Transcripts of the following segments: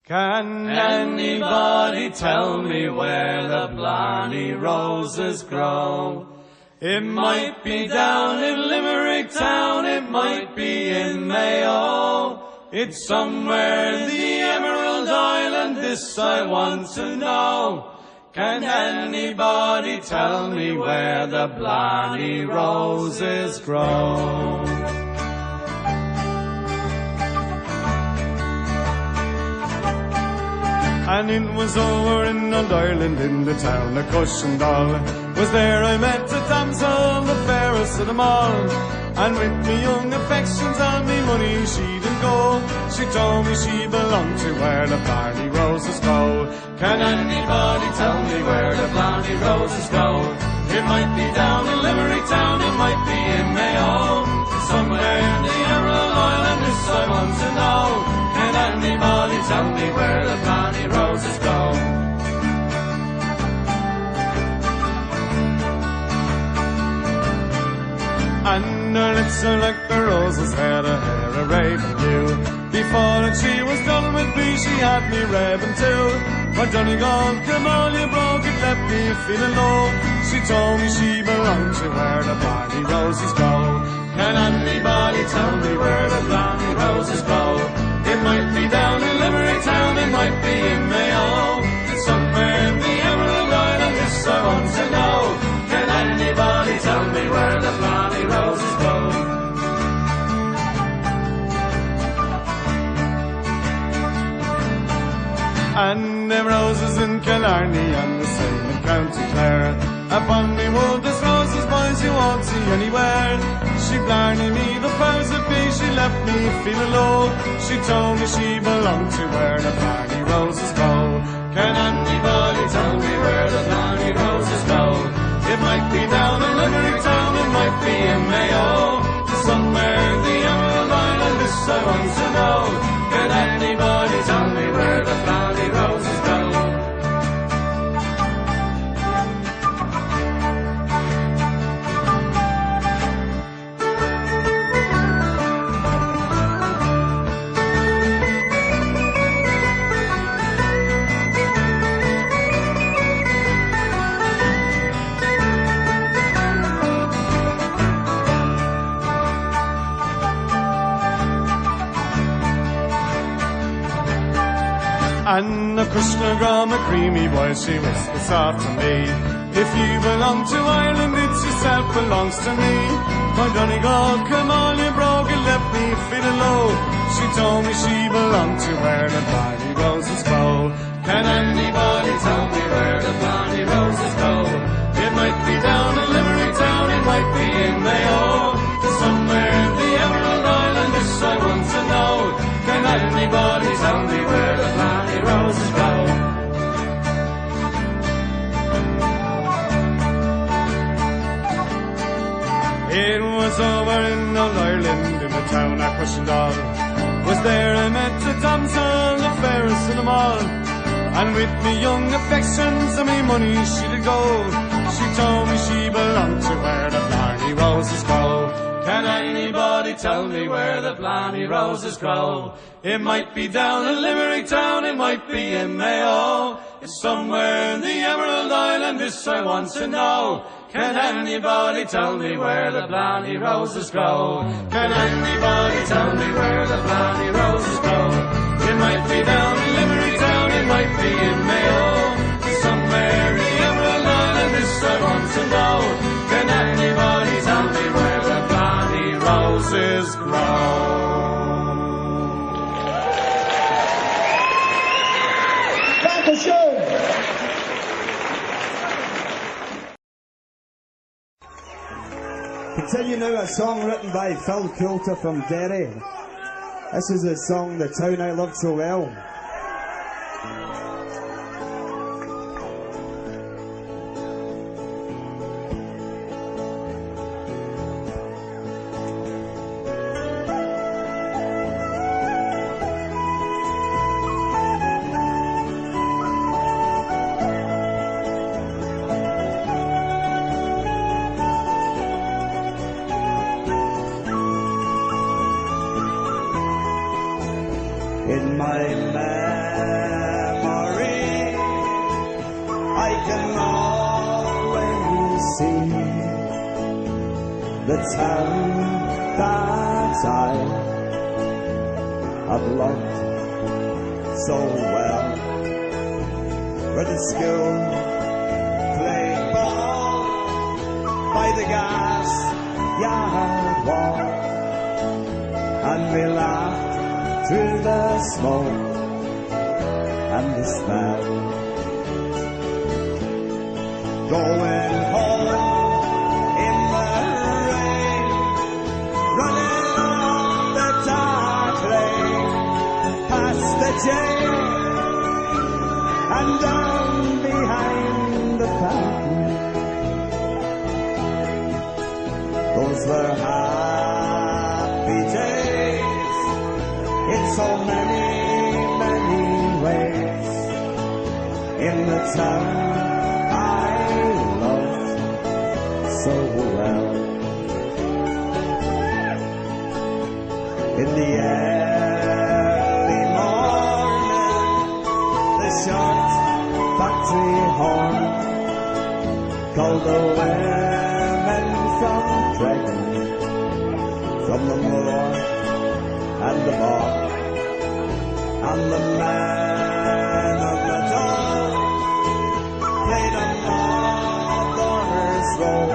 Can anybody tell me where the blarney roses grow? It might be down in Limerick town, it might be in Mayo. It's somewhere in the Emerald Island, this I want to know. Can anybody tell me where the blarney roses grow? And it was over in Old Ireland, in the town of Cushendall. Was there I met a damsel, the fairest of them all. And with me young affections and me money she did go. She told me she belonged to where the blarney roses go. Can anybody tell me where the blarney roses go? It might be down in Limerick town, it might be in Mayo. Somewhere in the Emerald Island, this I want to know. Can anybody tell me where the blarney roses go? And her lips are like the roses, her hair a raven blue. Before that she was done with me, she had me raving too. My Donegal, come on, you broke it, left me feeling low. She told me she belonged to where the blarney roses go. Can anybody tell me where the blarney roses go? It might be down in Limerick town, it might be in Mayo. Somewhere in the Emerald Island, this I want to know. Can anybody tell me where the blarney roses go? And them roses in Killarney and the same in County Clare. Upon me wood there's roses, boys, you won't see anywhere. She blarney me the powers that be, she left me feeling low. She told me she belonged to where the blarney roses go. Can anybody tell me where the blarney roses go? It might be down in Limerick town, it might be in Mayo. Somewhere in the Emerald Island, this I want to know. Can anybody tell me where the blarney roses go? And the Krishna Gram, a creamy boy, she whispered soft to me. If you belong to Ireland, it's yourself belongs to me. My Donegal, come on, you broke it, left me feeling low. She told me she belonged to where the blarney roses go. Can anybody tell me where the blarney roses go? It might be down in Limerick town, it might be in Mayo. Somewhere in the Emerald Island, this I want to know. Can anybody tell me where the blarney roses go? It was over in Old Ireland, in the town of Cushendall. Was there I met a damsel, the fairest of them all. And with me young affections and me money she did go. She told me she belonged to where the blarney roses go. Can anybody tell me where the blarney roses grow? It might be down in Limerick town, it might be in Mayo. It's somewhere in the Emerald Island, this I want to know. Can anybody tell me where the blarney roses grow? Can anybody tell me where the blarney roses grow? It might be down in Limerick town, it might be in Mayo. Somewhere in the Emerald Island, this I want to know. Can anybody tell me where the blarney roses grow? Continue now, a song written by Phil Coulter from Derry. This is the song, The Town I Loved So Well. In my can always see the town that I have loved so well, where the school played ball by the gas yard wall, and we laughed through the smoke and the smell. Going home in the rain, running on the dark lane, past the jail and down behind the fountain. Those were happy days in so many, many ways, in the town I loved so well. In the early morning, the short factory horn called the women from Dragon, from the moor and the bog, and the man of the dog played a mother's role,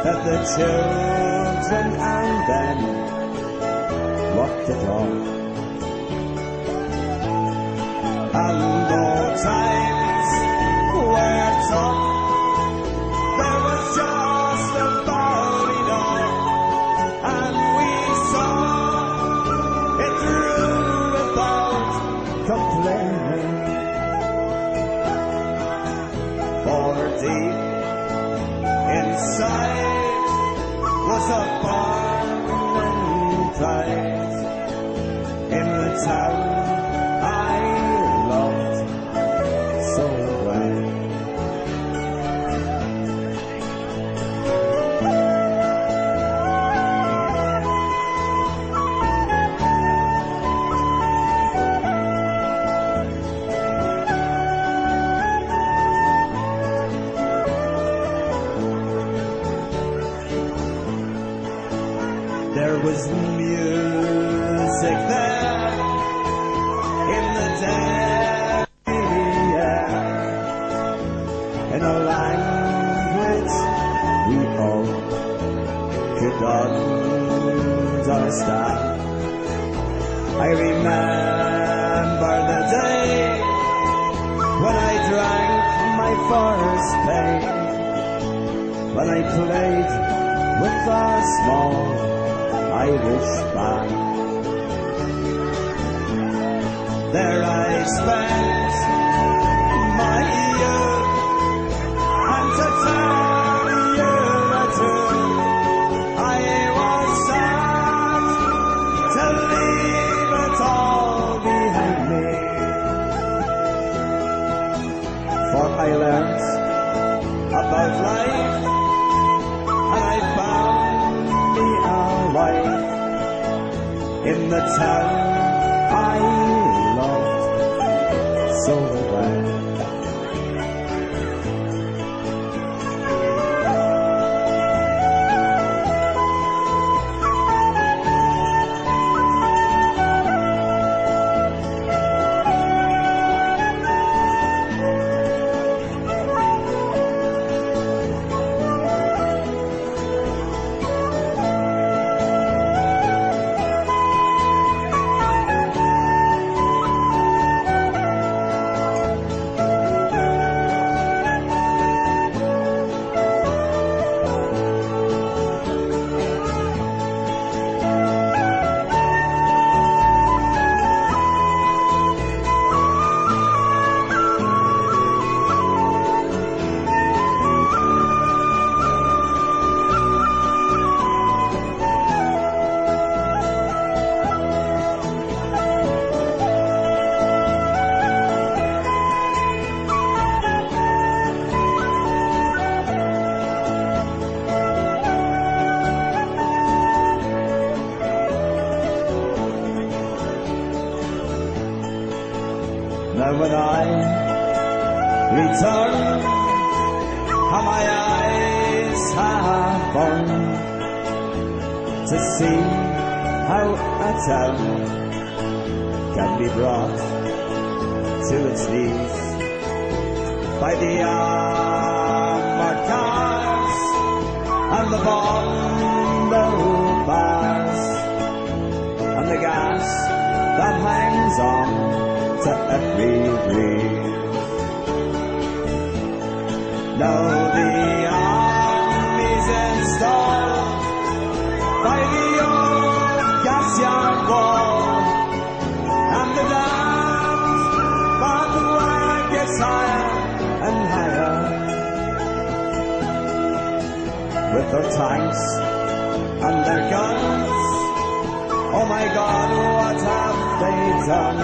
fed the children and then locked the door. And though times were tough, there was just about enough, and we saw it through without complaining. For deep inside was a burning pride in the town I loved so well. There was music there in the dead air, in a language we all could understand. I remember the day when I drank my first pain, when I played with a small Irish band. There I spent my youth, and to tell you the truth, I was sad to leave it all behind me. For I learnt about life, and I found me a wife in the town I loved so well. Now when I return, how my eyes have burned to see how a town can be brought to its knees by the armored cars and the bundle bars and the gas that hangs on to every breeze. Now the army's installed by the old gas yard wall, and the damned barbed wire gets higher and higher. With their tanks and their guns, oh my God, what have they done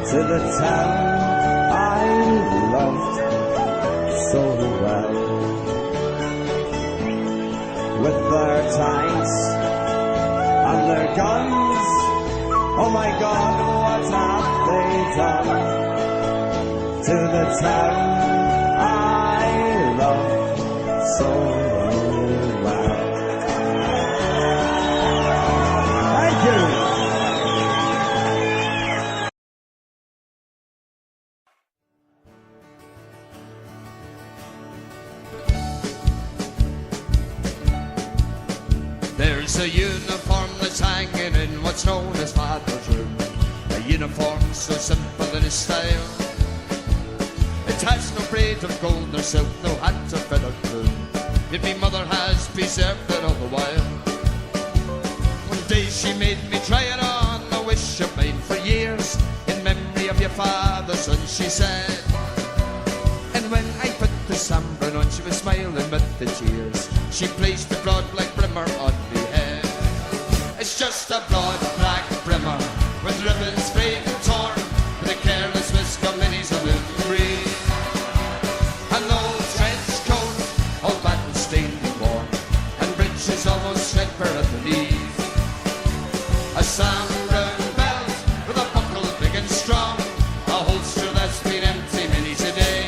to the town I loved so well? With their tanks and their guns, oh my God, what have they done to the town I love so well? Thank you. There's a uniform that's hanging in what's known as Father's room. A uniform so simple in its style. It has no braid of gold nor silk, no hat or feathered plume. Yet me mother has preserved it all the while. One day she made me try it on, a wish I've made for years. In memory of your father, son, she said. And when I put the sunburn on, she was smiling with the tears. She placed the broad black brimmer on me head. It's just a broad black brimmer with ribbons frayed and torn, with a careless whisk of minis of Luton green. An old trench coat, all battle stained and worn, and breeches almost threadbare at the knees. A Sam Brown belt with a buckle big and strong, a holster that's been empty many a day.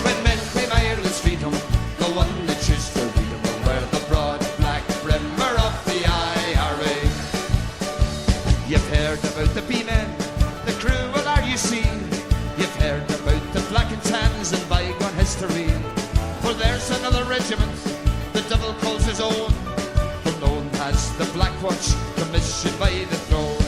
When men claim Ireland's freedom, the one that choose to read them will wear the broad black brimmer of the IRA. You've heard about the B-men, the cruel RUC. You've heard about the black and tans and bygone history. For there's another regiment the devil calls his own, for known as the Black Watch, commissioned by the throne.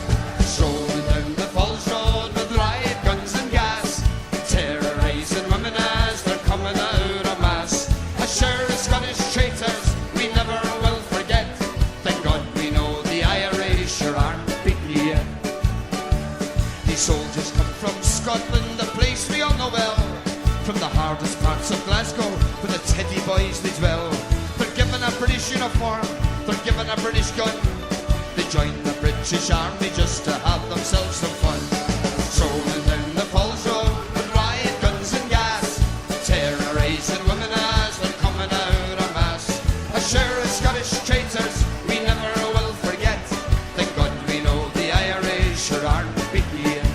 Strolling down the Falls Road with riot guns and gas, terrorising women as they're coming out of mass. Assure Scottish traitors we never will forget. Thank God we know the IRA sure aren't beaten yet. These soldiers come from Scotland, a place we all know well, from the hardest parts of Glasgow, where the Teddy boys they dwell. They're given a British uniform, they're given a British gun. They join the British Army just to have themselves some fun. Strolling down the Falls Road with riot guns and gas, terrorising women as they're coming out of mass. Assure Scottish traitors we never will forget. Thank God we know the IRA sure aren't beaten yet.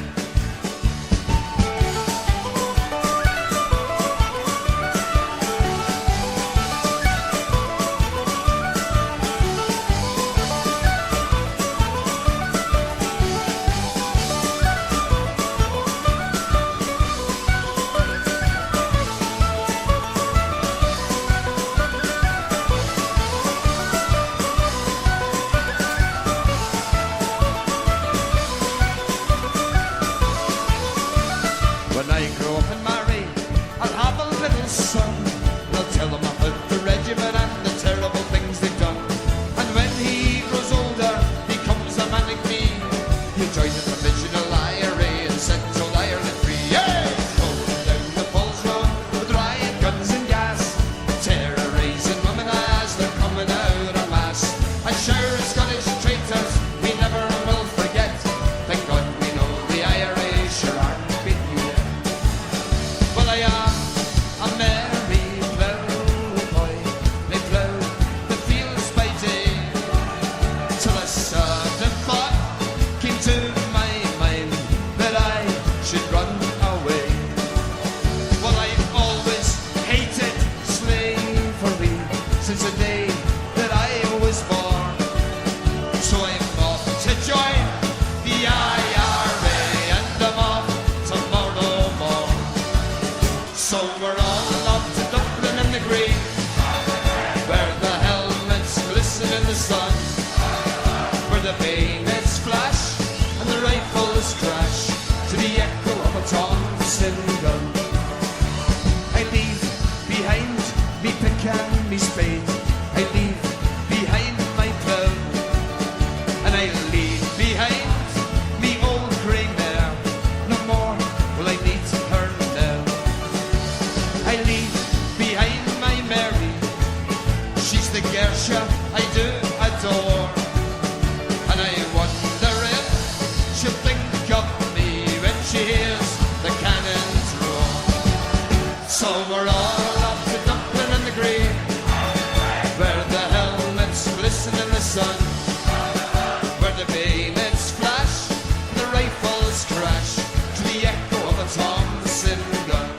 the bayonets flash and the rifles crash to the echo of a Thompson gun. I leave behind me pick and me spade, I leave behind my plough, and I leave behind me old grey mare. No more will I meet her now. I leave behind my Mary, she's the Gersha I do adore, and I wonder if she'll think of me when she hears the cannons roar. So we're all off to Dublin and the Green, where the helmets glisten in the sun, where the bayonets flash and the rifles crash to the echo of a Thompson gun.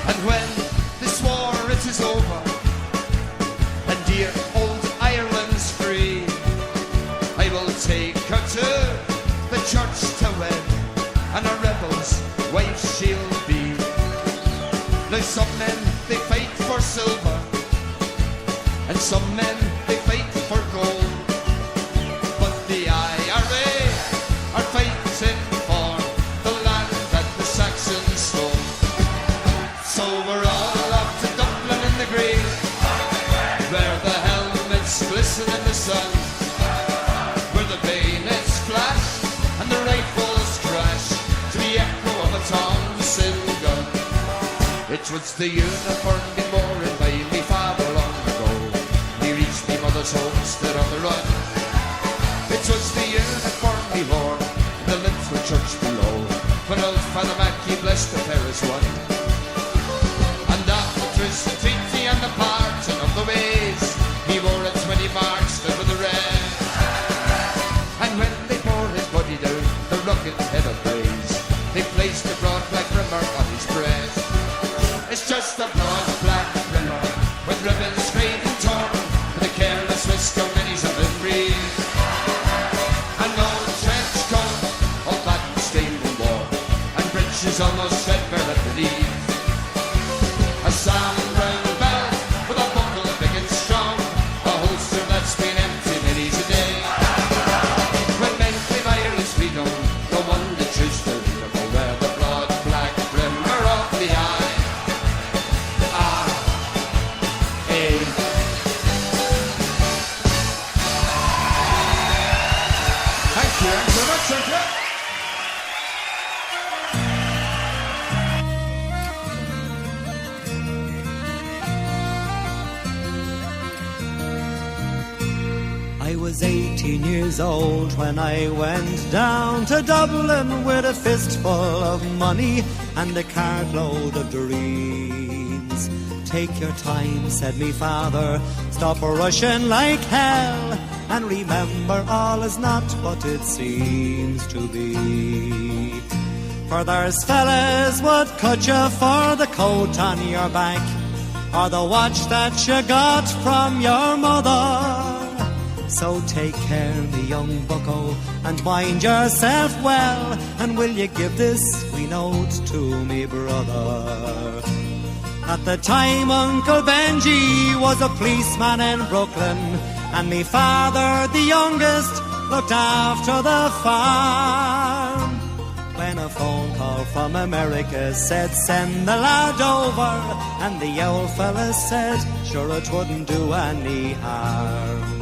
And when this war it is over, and dear old Ireland's free, I will take her to the church to wed, and a rebel's wife she'll be. Now some men they fight for silver, and some men they fight for gold, but the IRA are fighting for the land that the Saxons stole. So we're all off to Dublin in the green, where the helmets glisten in the sun, where the bayonets flash and the rifles crash to the echo of a Thompson gun. It was the uniform been worn by me father long ago. He reached me mother's homestead on the run. It was the uniform he wore in the Linford church below, when old Father Mackey blessed the Paris one. And after his treaty and the parting of the ways, he wore it when he marched over the red. And when they bore his body down the rugged head of Blaze, they placed a broad black rimmer on his breast. It's just a broad black rimmer with ribbons straight and torn, and a careless whisk of minis of the breeze. An old trench coat, all that stained and worn, and breeches almost threadbare at the knees. A sound brown belt with a buckle big and strong, a holster that's been empty many's a day. When men claim Ireland's freedom, the one that choose to lead them will wear the broad black rimmer of the eye. Thank you so much, Spreaker. I was 18 years old when I went down to Dublin with a fistful of money and a cartload of dreams. Take your time, said me father, stop rushing like hell, and remember all is not what it seems to be. For there's fellas would cut you for the coat on your back, or the watch that you got from your mother. So take care, me young bucko, and mind yourself well, and will you give this wee note to me brother? At the time Uncle Benji was a policeman in Brooklyn, and me father, the youngest, looked after the farm. When a phone call from America said send the lad over, and the old fella said sure it wouldn't do any harm.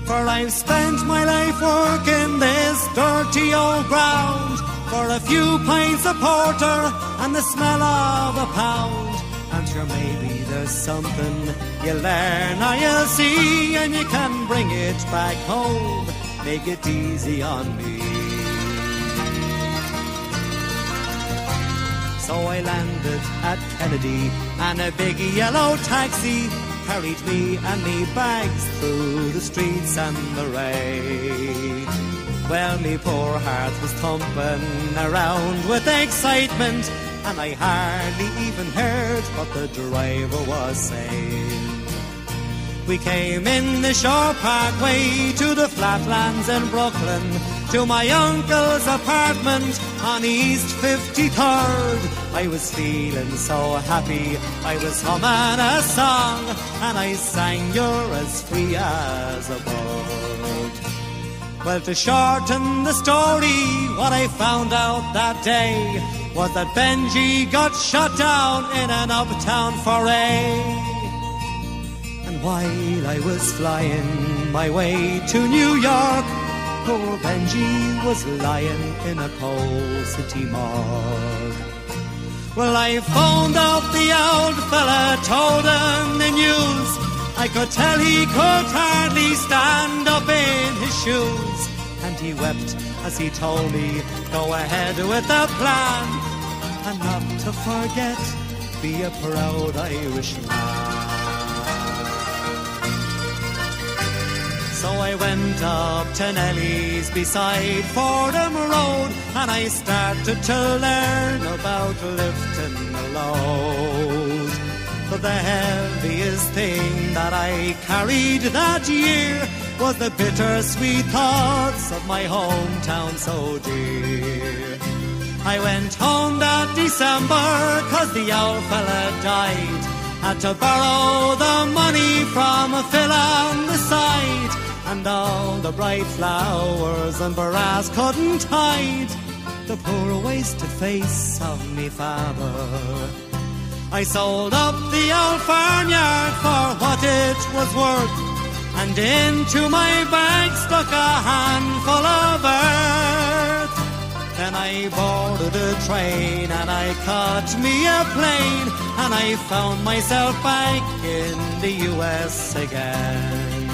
For I've spent my life working this dirty old ground for a few pints of porter and the smell of a pound. And sure maybe there's something you learn or you'll see, and you can bring it back home, make it easy on me. So I landed at Kennedy and a big yellow taxi carried me and me bags through the streets and the rain. Well, me poor heart was thumping around with excitement, and I hardly even heard what the driver was saying. We came in the Shore Parkway to the flatlands in Brooklyn, to my uncle's apartment on East 53rd. I was feeling so happy, I was humming a song, and I sang "You're as free as a bird." Well, to shorten the story, what I found out that day was that Benji got shot down in an uptown foray. While I was flying my way to New York, poor Benji was lying in a coal city morgue. Well, I phoned up the old fella, told him the news. I could tell he could hardly stand up in his shoes, and he wept as he told me, go ahead with the plan, and not to forget, be a proud Irishman. So I went up to Nelly's beside Fordham Road, and I started to learn about lifting a load. But the heaviest thing that I carried that year was the bittersweet thoughts of my hometown so dear. I went home that December 'cause the old fella died. Had to borrow the money from a Phil on the side, and all the bright flowers and brass couldn't hide the poor wasted face of me father. I sold up the old farmyard for what it was worth, and into my bag stuck a handful of earth. Then I boarded a train and I caught me a plane, and I found myself back in the US again.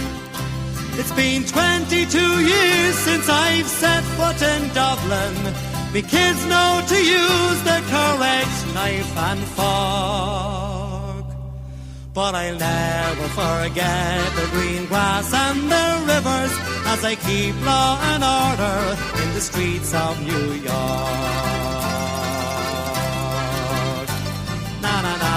It's been 22 years since I've set foot in Dublin. Me kids know to use the correct knife and fork, but I'll never forget the green grass and the rivers as I keep law and order in the streets of New York. Na na na.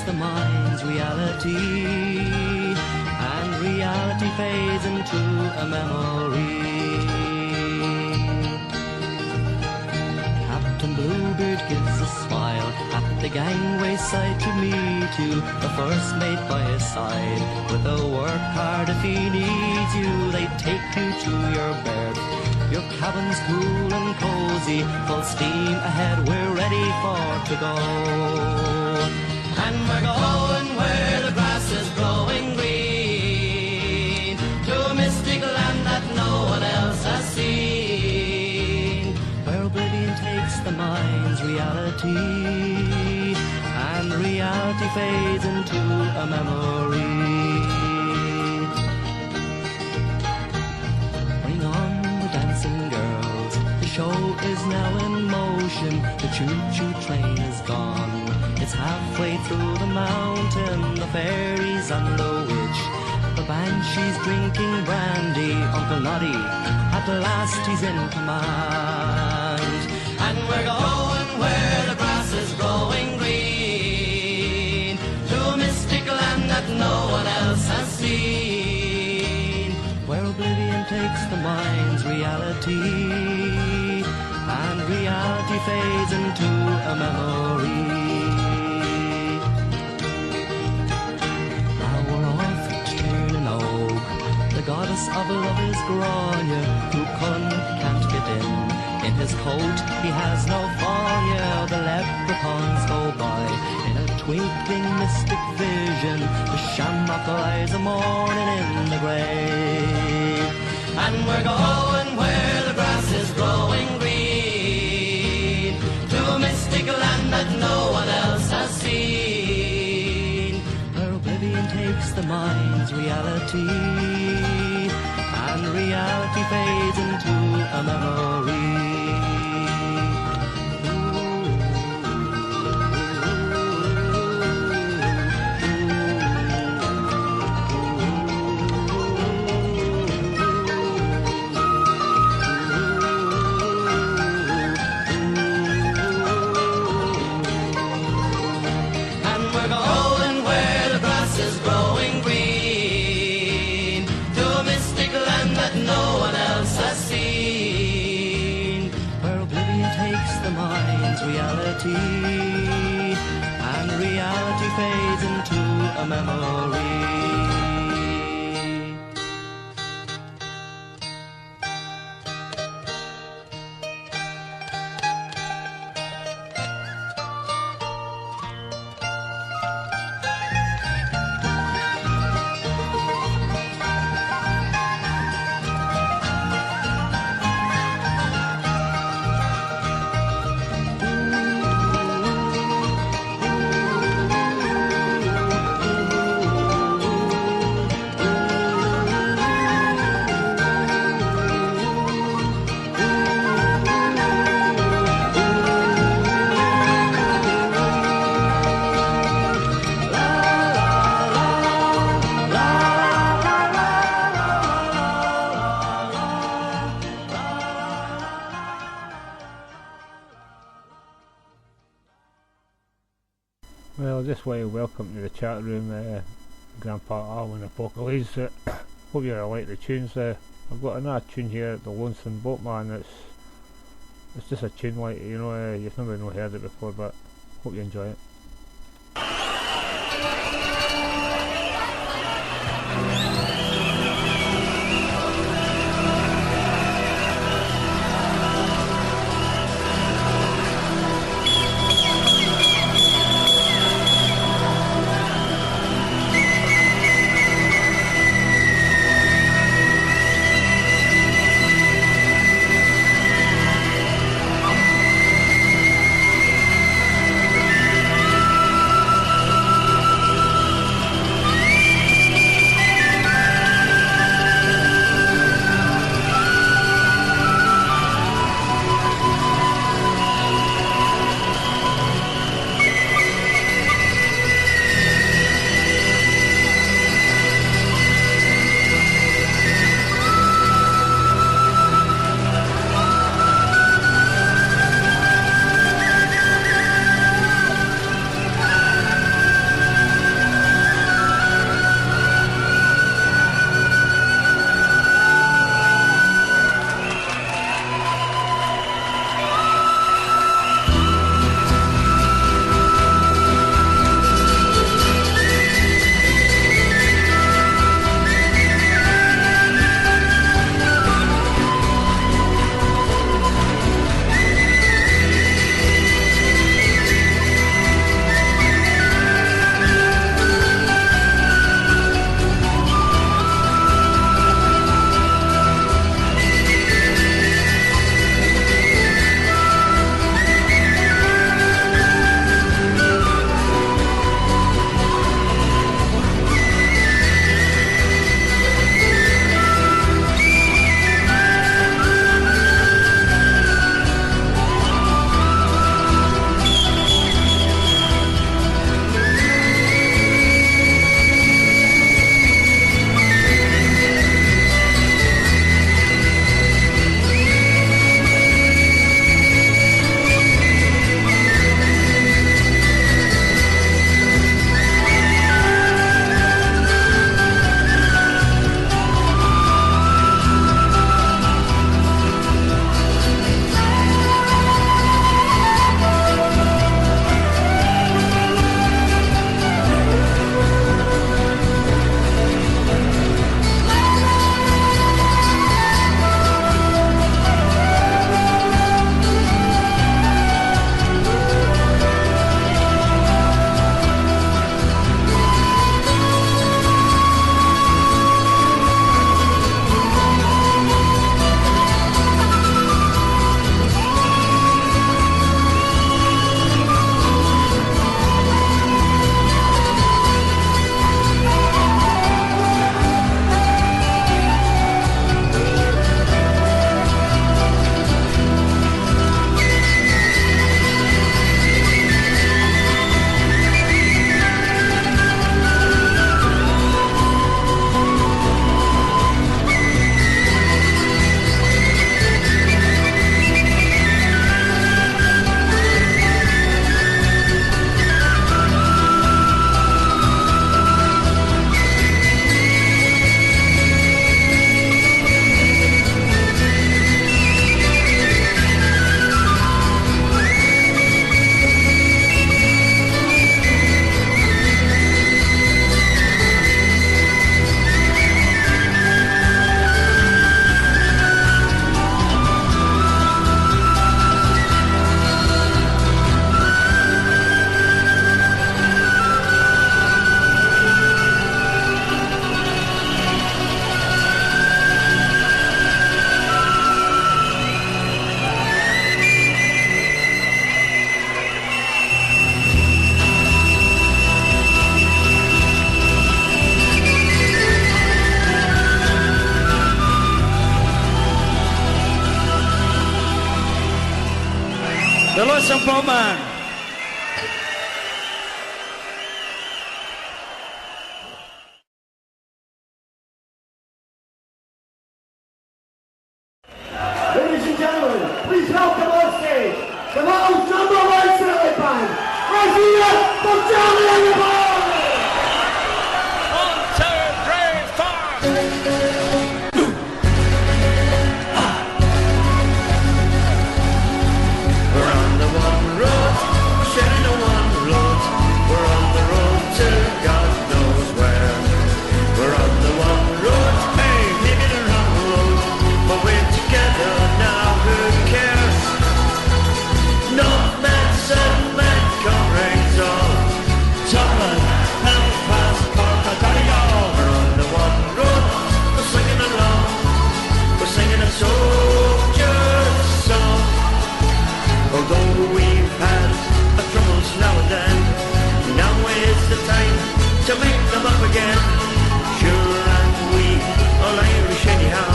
The mind's reality, and reality fades into a memory. Captain Bluebeard gives a smile at the gangway side to meet you, the first mate by his side. With a work hard if he needs you, they take you to your berth. Your cabin's cool and cozy, full steam ahead, we're ready for to go. And we're going where the grass is growing green, to a mystic land that no one else has seen, where oblivion takes the mind's reality, and reality fades into a memory. Bring on the dancing girls, the show is now in motion, the choo-choo train is gone. It's halfway through the mountain, the fairies and the witch, the banshees drinking brandy, Uncle Noddy, at last he's in command. And we're going where the grass is growing green, to a mystic land that no one else has seen, where oblivion takes the mind's reality, and reality fades into a memory. Now we're off to Turnanog. The goddess of love is Grania, who can't get in. In his coat he has no fanya. The leprechauns go by in a twinkling mystic vision. The shamrock lies a morning in the grave. And we're going where the grass is growing green, to a mystic land that no one else has seen, where oblivion takes the mind's reality, and reality fades into a memory. Reality, and reality fades into a memory. Well, just want to welcome to the chat room Grandpa Alan Apocalypse. Hope you like the tunes. I've got another tune here, The Lonesome Boatman. It's just a tune like, you know, you've never heard it before, but hope you enjoy it. the Lewisham Boatman. Ladies and gentlemen, please welcome on stage the world's #1 Shirley band, Rosina from Germany and the Boy! 1, 2, 3, 4. We're on the one road, sharing the one road. We're on the road to God knows where. We're on the one road, hey, maybe the wrong road, but we're together now, who cares? North man, south man, comrades all. Tottenham, Belfast, Cork, Ontario. We're on the one road, we're singing along. We're singing a soldier's song. Although we've had our troubles now and then, now is the time to make them up again. Sure, and we all Irish anyhow.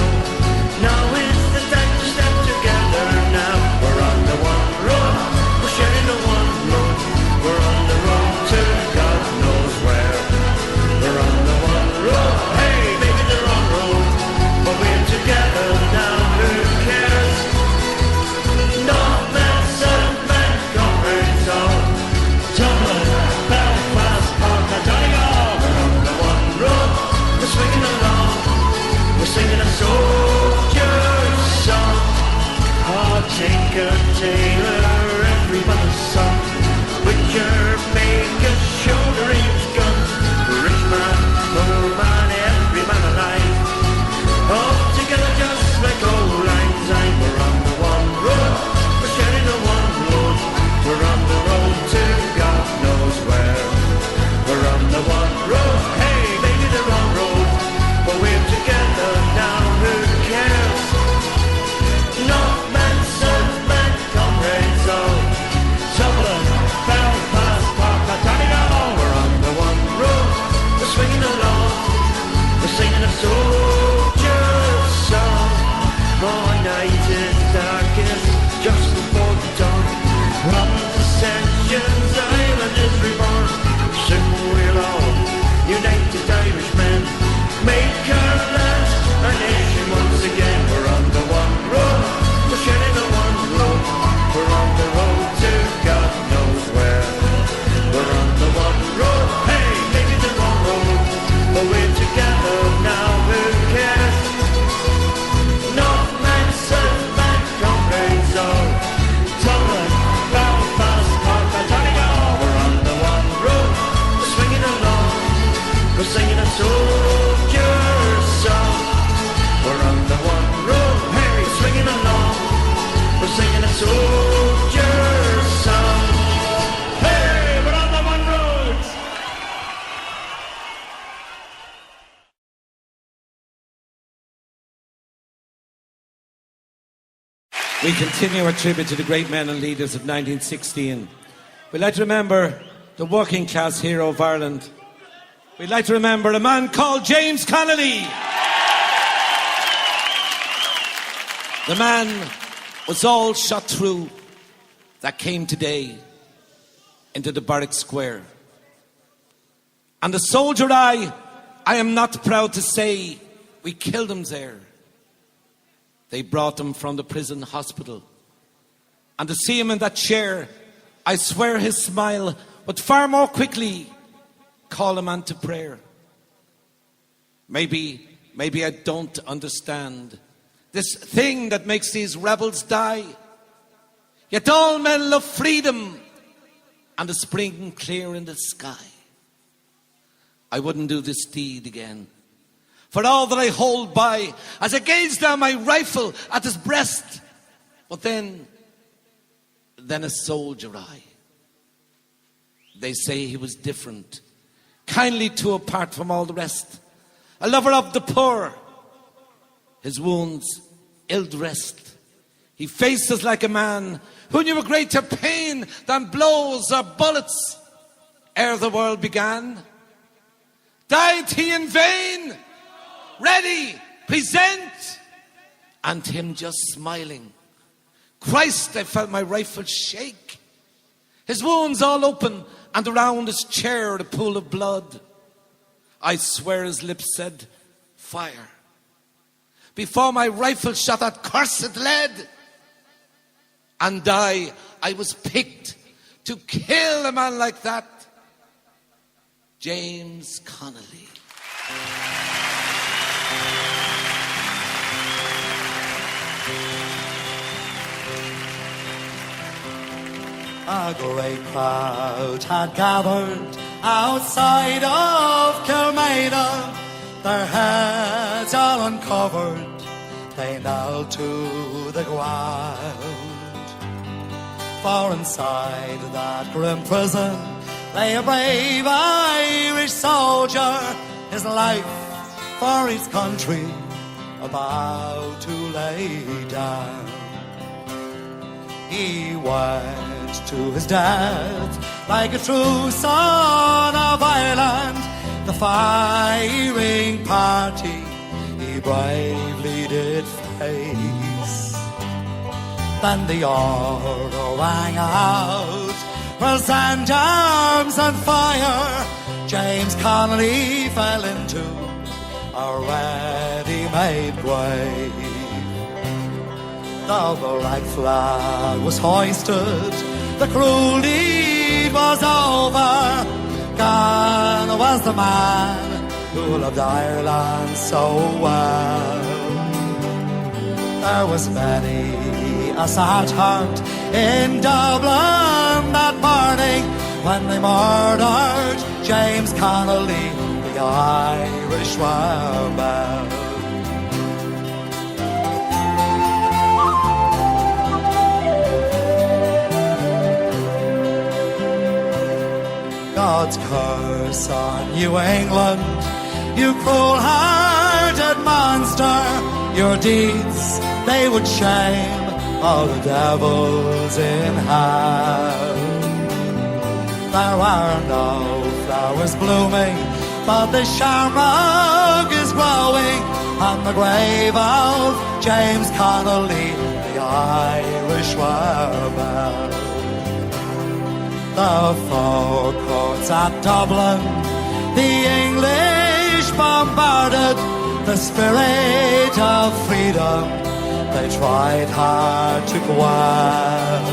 Now is the time to step together now. We're on the one road, we're sharing the one road. We're on the road to God knows where. We're on the one road, hey, maybe the wrong road, but we're together now, who cares? North man, south man, comrades all. Dublin, Belfast, Cork, Ontario. We're on the one road, we're swinging along. We're singing a soldier's song. Oh, Tinker, Tailor, everybody's son. Butcher, baker, shoulder each gun. Rich man, poor man, every man alive. All together just like old lang syne. We're on the one road, we're sharing the one road. We're on the road to God knows where. We're on the one road, hey, maybe the wrong road, but we're together now, who cares? North man, south man, comrades all. Dublin, Belfast, Cork, Ontario. We're on the one road, we're swinging along. We're singing a soldier's song. All night is darkest, just before the dawn. From dissensions, Ireland is reborn. Soon we'll all, united Irishmen, make our land a nation once again. We're on the one road, we're sharing the one road. We're on the road to God knows where. We're on the one road, hey, maybe the wrong road, but we're together now, who cares? North man, south man, comrades all. Dublin, Belfast, Cork, Ontario. We're on the one road, we're swinging along. We're singing a soldier's song. We're on the one road, hey, swinging along. We're singing a soldier's song. Hey, we're on the one road. We continue our tribute to the great men and leaders of 1916. We'd like to remember the working class hero of Ireland. We'd like to remember a man called James Connolly. The man was all shot through that came today into the barrack square. And the soldier I am not proud to say we killed him there. They brought him from the prison hospital. And to see him in that chair, I swear his smile would far more quickly call a man to prayer. Maybe I don't understand this thing that makes these rebels die. Yet all men love freedom and the spring clear in the sky. I wouldn't do this deed again for all that I hold by, as I gaze down my rifle at his breast. But then a soldier I. They say he was different, kindly too apart from all the rest, a lover of the poor, his wounds ill-dressed. He faces like a man who knew a greater pain than blows or bullets ere the world began. Died he in vain? Ready, present, and him just smiling, Christ, I felt my rifle shake. His wounds all open, and around his chair a pool of blood. I swear his lips said, fire. Before my rifle shot that cursed lead. And I was picked to kill a man like that. James Connolly. A great crowd had gathered outside of Kilmainham, their heads all uncovered, they knelt to the ground. For inside that grim prison lay a brave Irish soldier, his life for his country about to lay down. He went to his death like a true son of Ireland. The firing party he bravely did face. Then the order rang out, present arms and fire. James Connolly fell into a ready-made grave. The black flag was hoisted, the cruel deed was over. Gone was the man who loved Ireland so well. There was many a sad heart in Dublin that morning when they murdered James Connolly, the Irish rebel. God's curse on New England, you cruel-hearted monster. Your deeds, they would shame all the devils in hell. There are no flowers blooming, but the shamrock is growing on the grave of James Connolly, the Irish rebel. The forecourts at Dublin, the English bombarded the spirit of freedom. They tried hard to quell,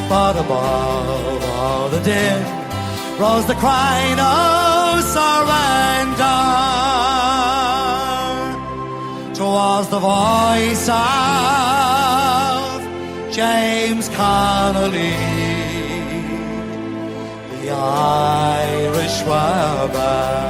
but above all the din rose the cry no surrender. 'Twas the voice of James Connolly, the Irish rebel.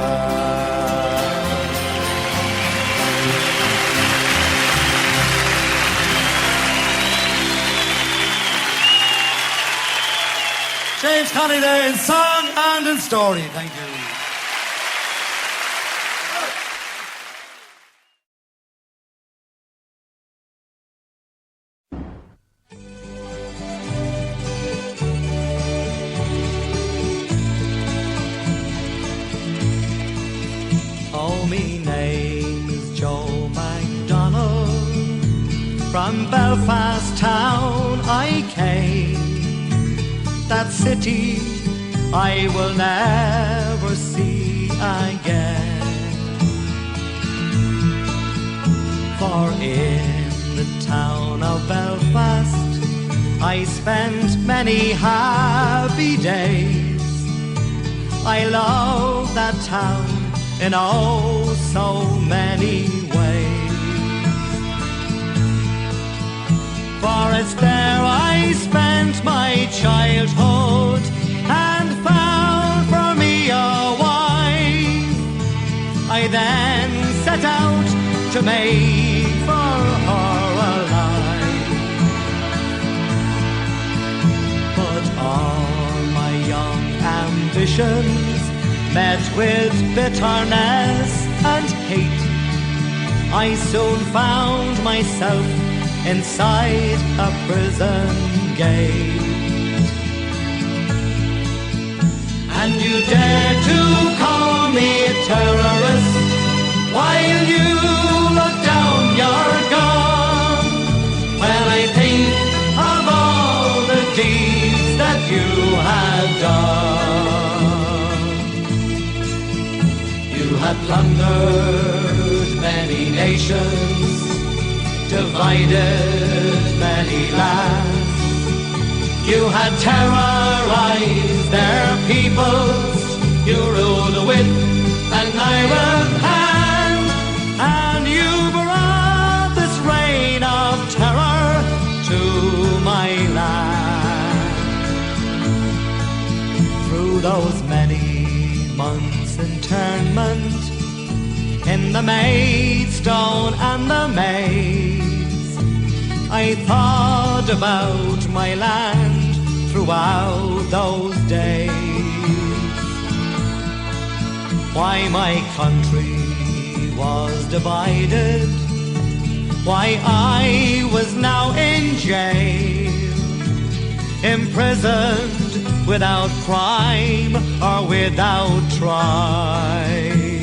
James Connolly there in song and in story. Thank you. Oh, me name is Joe MacDonald. From Belfast town I came. That city I will never see again. For in the town of Belfast I spent many happy days. I love that town in oh so many ways. For it's there I spent my childhood and found for me a wife. I then set out to make for her a life. But all my young ambitions met with bitterness and hate. I soon found myself inside a prison gate. And you dare to call me a terrorist while you look down your gun. Well, I paid had plundered many nations, divided many lands. You had terrorized their peoples. You ruled with an iron hand, and you brought this reign of terror to my land. Through those many months' internment in the Maidstone and the Maze, I thought about my land throughout those days. Why my country was divided, why I was now in jail, imprisoned without crime or without trial.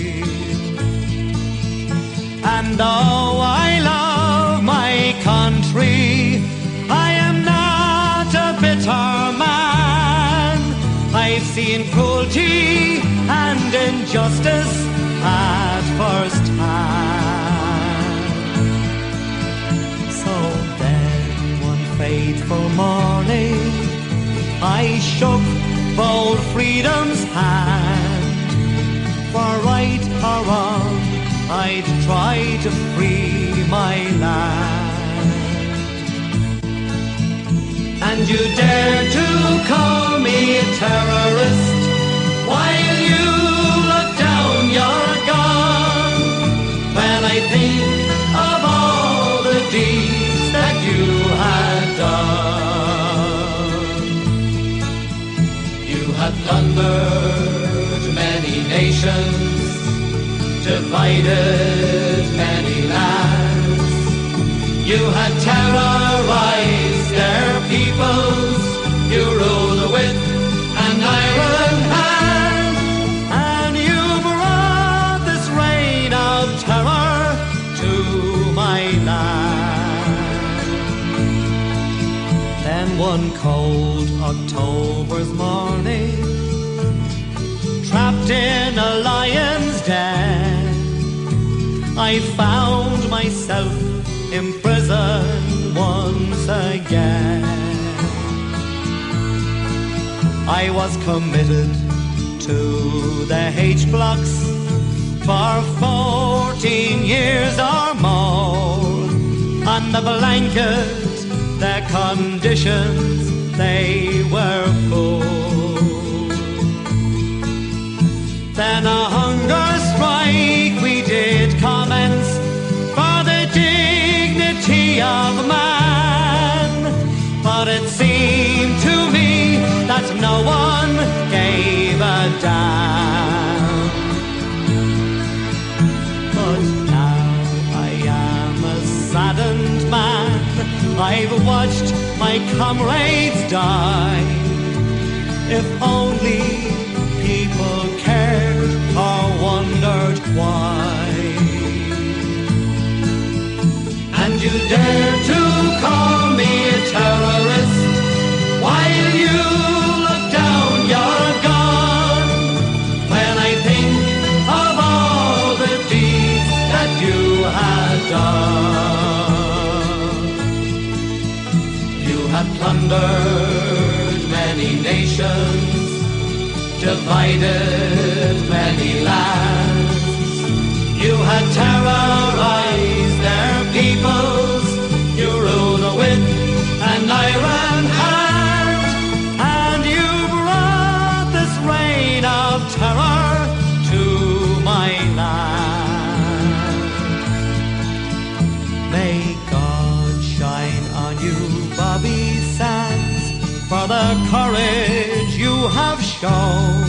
And though I love my country, I am not a bitter man. I've seen cruelty and injustice at first hand. So then one fateful morning, I shook bold freedom's hand. For right or wrong, I'd try to free my land. And you dare to call me a terrorist while you look down your gun. When I think of all the deeds that you had done. You had plundered many nations, divided many lands. You had terrorized their peoples. You ruled with an iron hand, and you brought this reign of terror to my land. Then one cold October's morning, trapped in a lion's den, I found myself imprisoned once again. I was committed to the H-blocks for 14 years or more. On the blanket, the conditions, they were poor. Then a hunger strike we did commence for the dignity of man. But it seemed to me that no one gave a damn. But now I am a saddened man. I've watched my comrades die. If only people cared or wondered why. And you dare to call me a terrorist while you look down your gun. When I think of all the deeds that you had done. You had plundered many nations, divided many lands. You had terrorized their peoples. You ruled with an iron hand, and you brought this reign of terror to my land. May God shine on you, Bobby Sands, for the courage you have shown.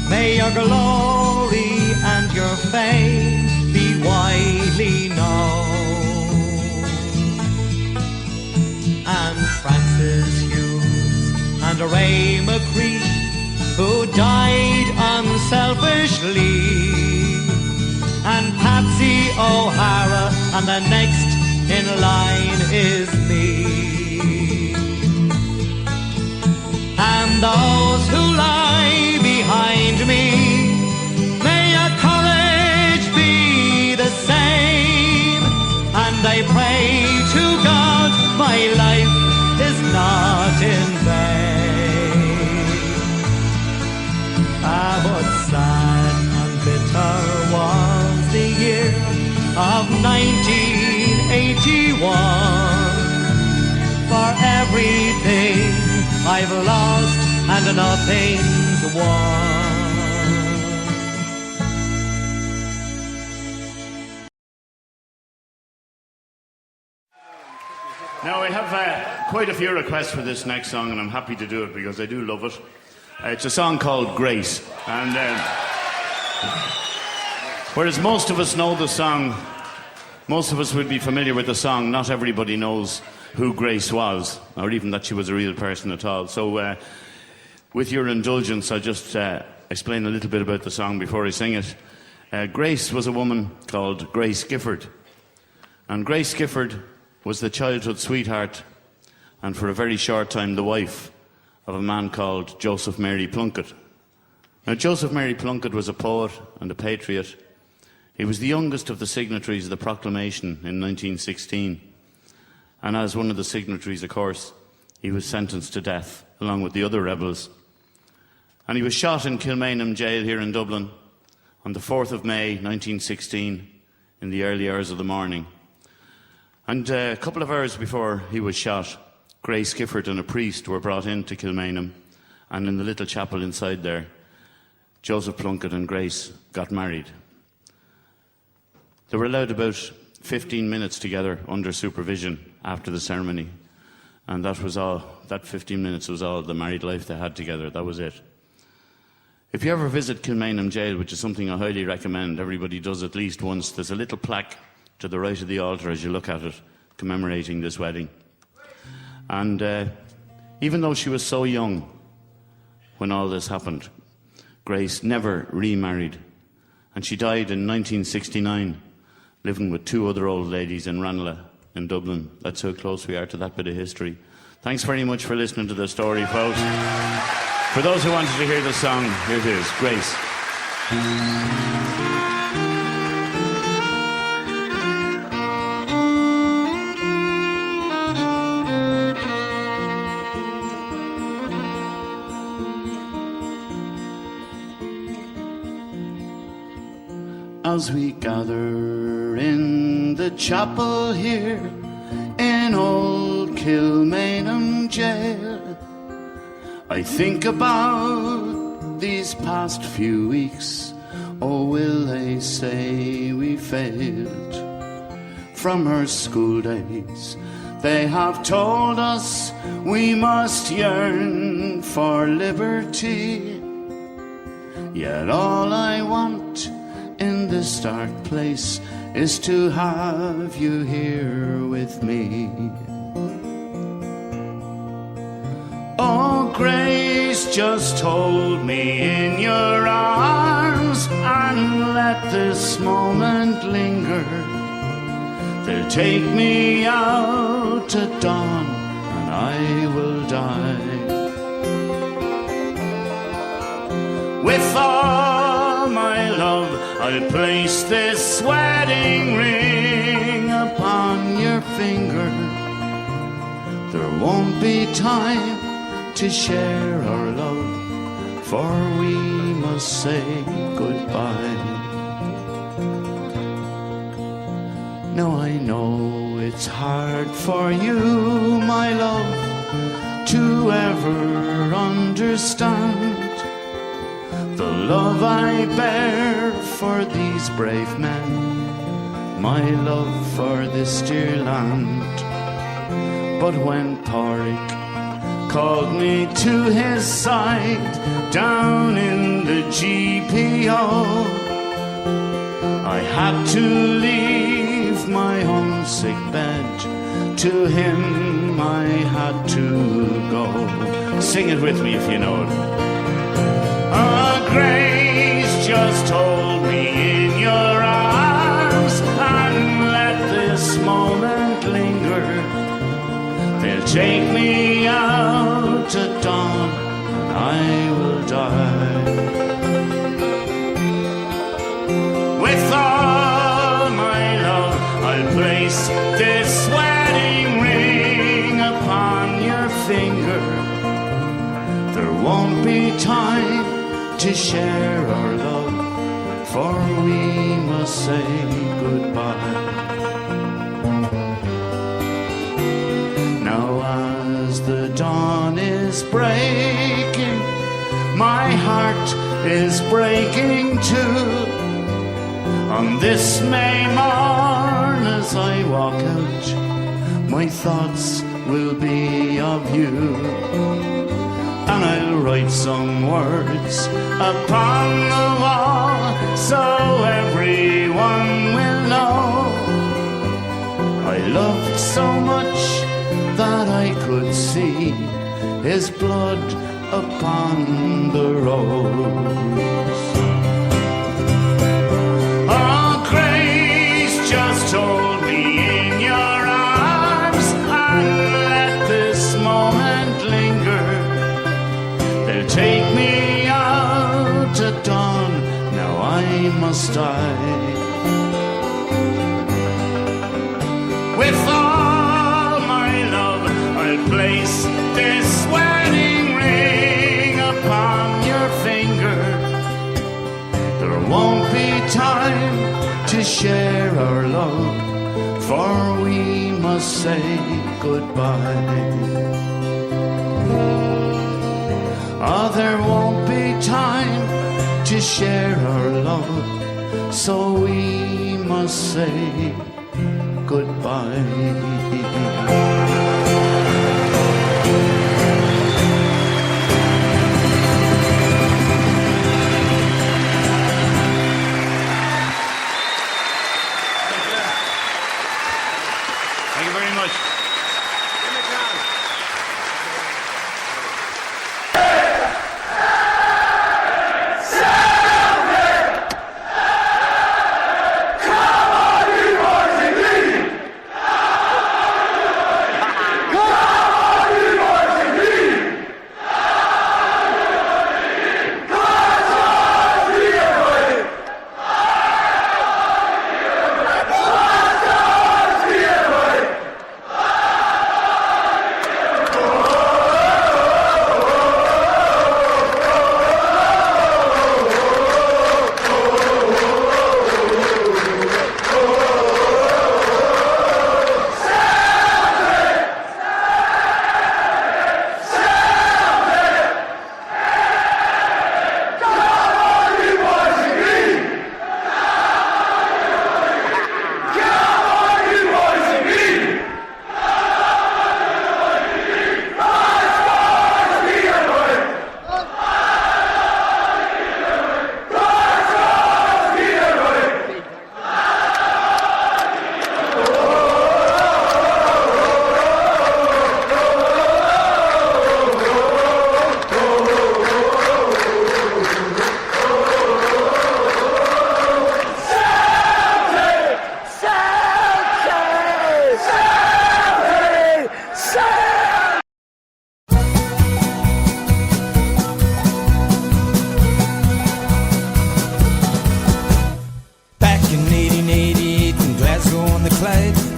May your glory and your fame be widely known. And Francis Hughes and Ray McCreesh, who died unselfishly, and Patsy O'Hara, and the next in line is me. And those who lie behind me, may your courage of 1981. For everything I've lost and nothing's won. Now, I have quite a few requests for this next song, and I'm happy to do it because I do love it. It's a song called Grace. And whereas most of us know the song, most of us would be familiar with the song, not everybody knows who Grace was, or even that she was a real person at all. So, with your indulgence, I'll just explain a little bit about the song before I sing it. Grace was a woman called Grace Gifford. And Grace Gifford was the childhood sweetheart, and for a very short time the wife of a man called Joseph Mary Plunkett. Now, Joseph Mary Plunkett was a poet and a patriot. He was the youngest of the signatories of the proclamation in 1916, and as one of the signatories, of course, he was sentenced to death along with the other rebels. And he was shot in Kilmainham jail here in Dublin on the 4th of May 1916 in the early hours of the morning. And a couple of hours before he was shot, Grace Gifford and a priest were brought into Kilmainham, and in the little chapel inside there, Joseph Plunkett and Grace got married. They were allowed about 15 minutes together under supervision after the ceremony, and that was all. That 15 minutes was all the married life they had together. That was it. If you ever visit Kilmainham jail, which is something I highly recommend, everybody does at least once, there's a little plaque to the right of the altar as you look at it, commemorating this wedding. And even though she was so young when all this happened, Grace never remarried. And she died in 1969, living with two other old ladies in Ranelagh in Dublin. That's how close we are to that bit of history. Thanks very much for listening to the story, folks. For those who wanted to hear the song, here it is, Grace. As we gather in the chapel here in old Kilmainham jail, I think about these past few weeks. Oh, will they say we failed? From our school days they have told us we must yearn for liberty. Yet all I want in this dark place is to have you here with me. Oh, Grace, just hold me in your arms and let this moment linger. They'll take me out at dawn and I will die. With all my love I'll place this wedding ring upon your finger. There won't be time to share our love, for we must say goodbye. Now I know it's hard for you, my love, to ever understand the love I bear for these brave men, my love for this dear land. But when Pádraig called me to his side down in the GPO, I had to leave my homesick bed. To him I had to go. Sing it with me if you know it. Oh, Grace, just hold me in your arms and let this moment linger. They'll take me out at dawn and I will die. With all my love I'll place this wedding ring upon your finger. There won't be time to share our love, for we must say goodbye. breaking, my heart is breaking too. On this May morn as I walk out, my thoughts will be of you. And I'll write some words upon the wall so everyone will know I loved so much that I could see his blood upon the rose. Oh, Grace, just hold me in your arms and let this moment linger. They'll take me out at dawn, now I must die. With all my love, I'll place this wedding ring upon your finger. There won't be time to share our love, for we must say goodbye. Oh, there won't be time to share our love, so we must say goodbye. Thank you very much.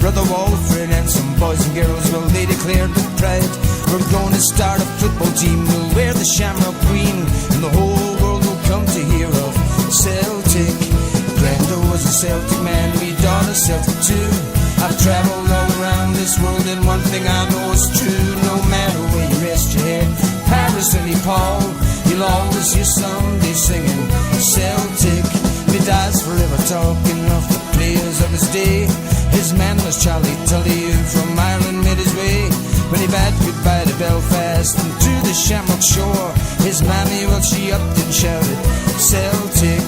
Brother Walfred and some boys and girls, well, they declared with pride, we're going to start a football team. We'll wear the shamrock green, and the whole world will come to hear of Celtic. Brando was a Celtic man, we done a Celtic too. I've travelled all around this world, and one thing I know is true. No matter where you rest your head, Paris or Nepal, you'll always hear somebody singing Celtic. He dies forever talking of the players of his day. His man was Charlie Tully, who from Ireland made his way. When he bade goodbye to Belfast and to the Shamrock shore, his mammy, well, she upped and shouted Celtic.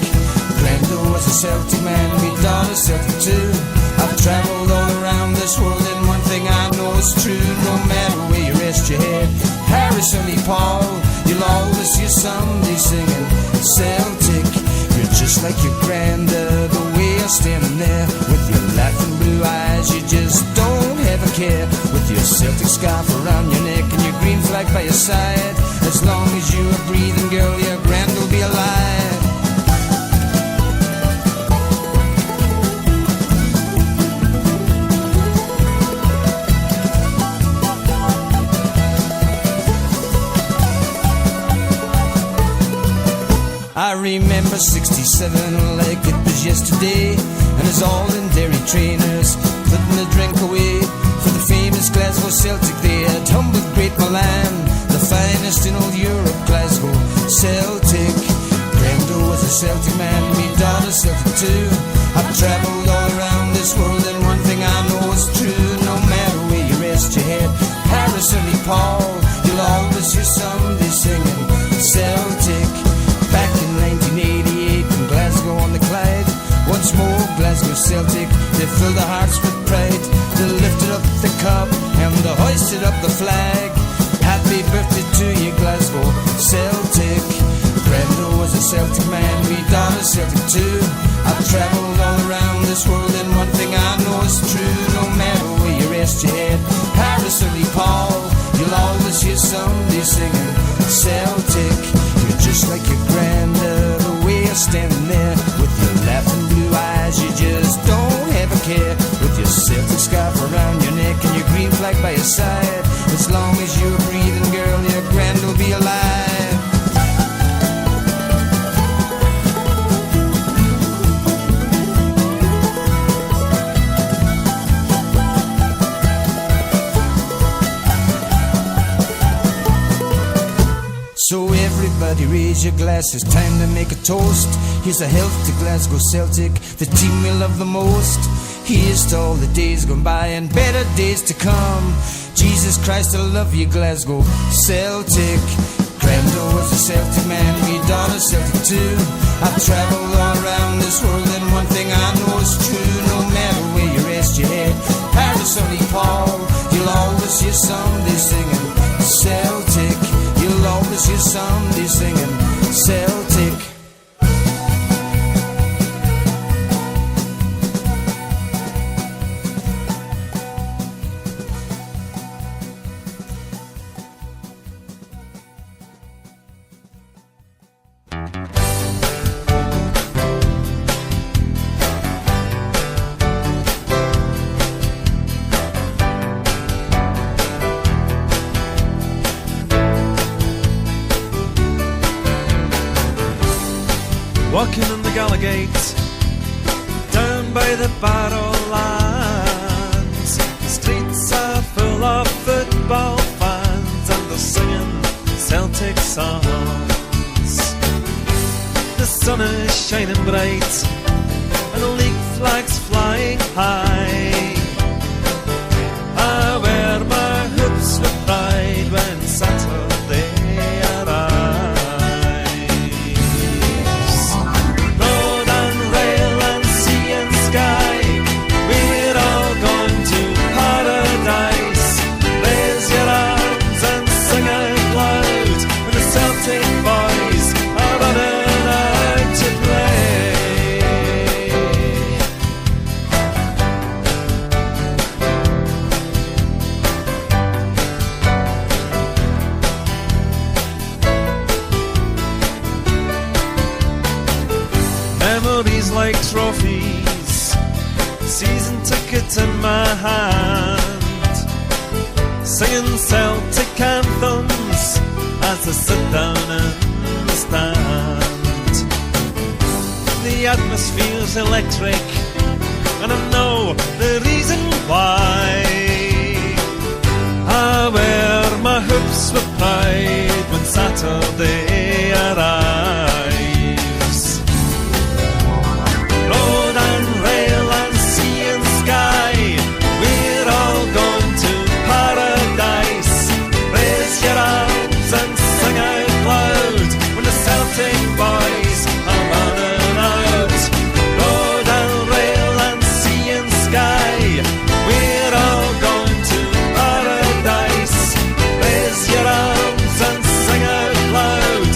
Brando was a Celtic man, we done a Celtic too. I've travelled all around this world, and one thing I know is true. No matter where you rest your head, Paris or Nepal, you'll always hear somebody singing Celtic. You're just like your granddad, the way you're standing there with your laughing blue eyes, you just don't have a care. With your Celtic scarf around your neck and your green flag by your side, as long as you are breathing, girl, your grand will be alive. I remember 67 like it was yesterday, and it's all in dairy trainers putting the drink away for the famous Glasgow Celtic. They had humbled Great Milan, the finest finest in all Europe, Glasgow, Celtic. Brenda was a Celtic man, me daughter Celtic too. I've travelled all around this world and one thing I know is true. No matter where you rest your head, Paris or Nepal, you'll always hear somebody singing Celtic. Back in 1988 in Glasgow on the Clyde, once more Glasgow Celtic, they filled their hearts with pride. They lifted up the cup and they hoisted up the flag. Happy birthday to you, Glasgow Celtic. Brenda was a Celtic man, me daughter Celtic too. I've travelled all around this world and one thing I know is true. No matter where you rest your head, Paris or Nepal, you'll always hear somebody singing Celtic. You're just like your granddad, the way you're standing there with your laughing blue eyes, you just don't have a care. With your Celtic scarf around your neck and your green flag by your side, as long as you're breathing, girl, your grand will be alive. So everybody raise your glasses, time to make a toast. Here's a health to Glasgow Celtic, the team we love the most. Here's to all the days gone by and better days to come. Jesus Christ, I love you, Glasgow Celtic. Brenda was a Celtic man, me daughter Celtic too. I've travelled all around this world and one thing I know is true. No matter where you rest your head, Paris or Nepal, you'll always hear somebody singing Celtic. You'll always hear somebody singing Celtic. Walking on the Gallagate, down by the Barrowlands. The streets are full of football fans and they're singing Celtic songs. The sun is shining bright and the league flag's flying high. I wear my hoops with pride when Saturday arrives. Like trophies, season tickets in my hand, singing Celtic anthems as I sit down in the stand. The atmosphere's electric and I know the reason why. I wear my hoops with pride when Saturday arrives. Road and rail and sea and sky, we're all going to paradise. Raise your arms and sing out loud when the Celtic boys are running out. Road and rail and sea and sky, we're all going to paradise. Raise your arms and sing out loud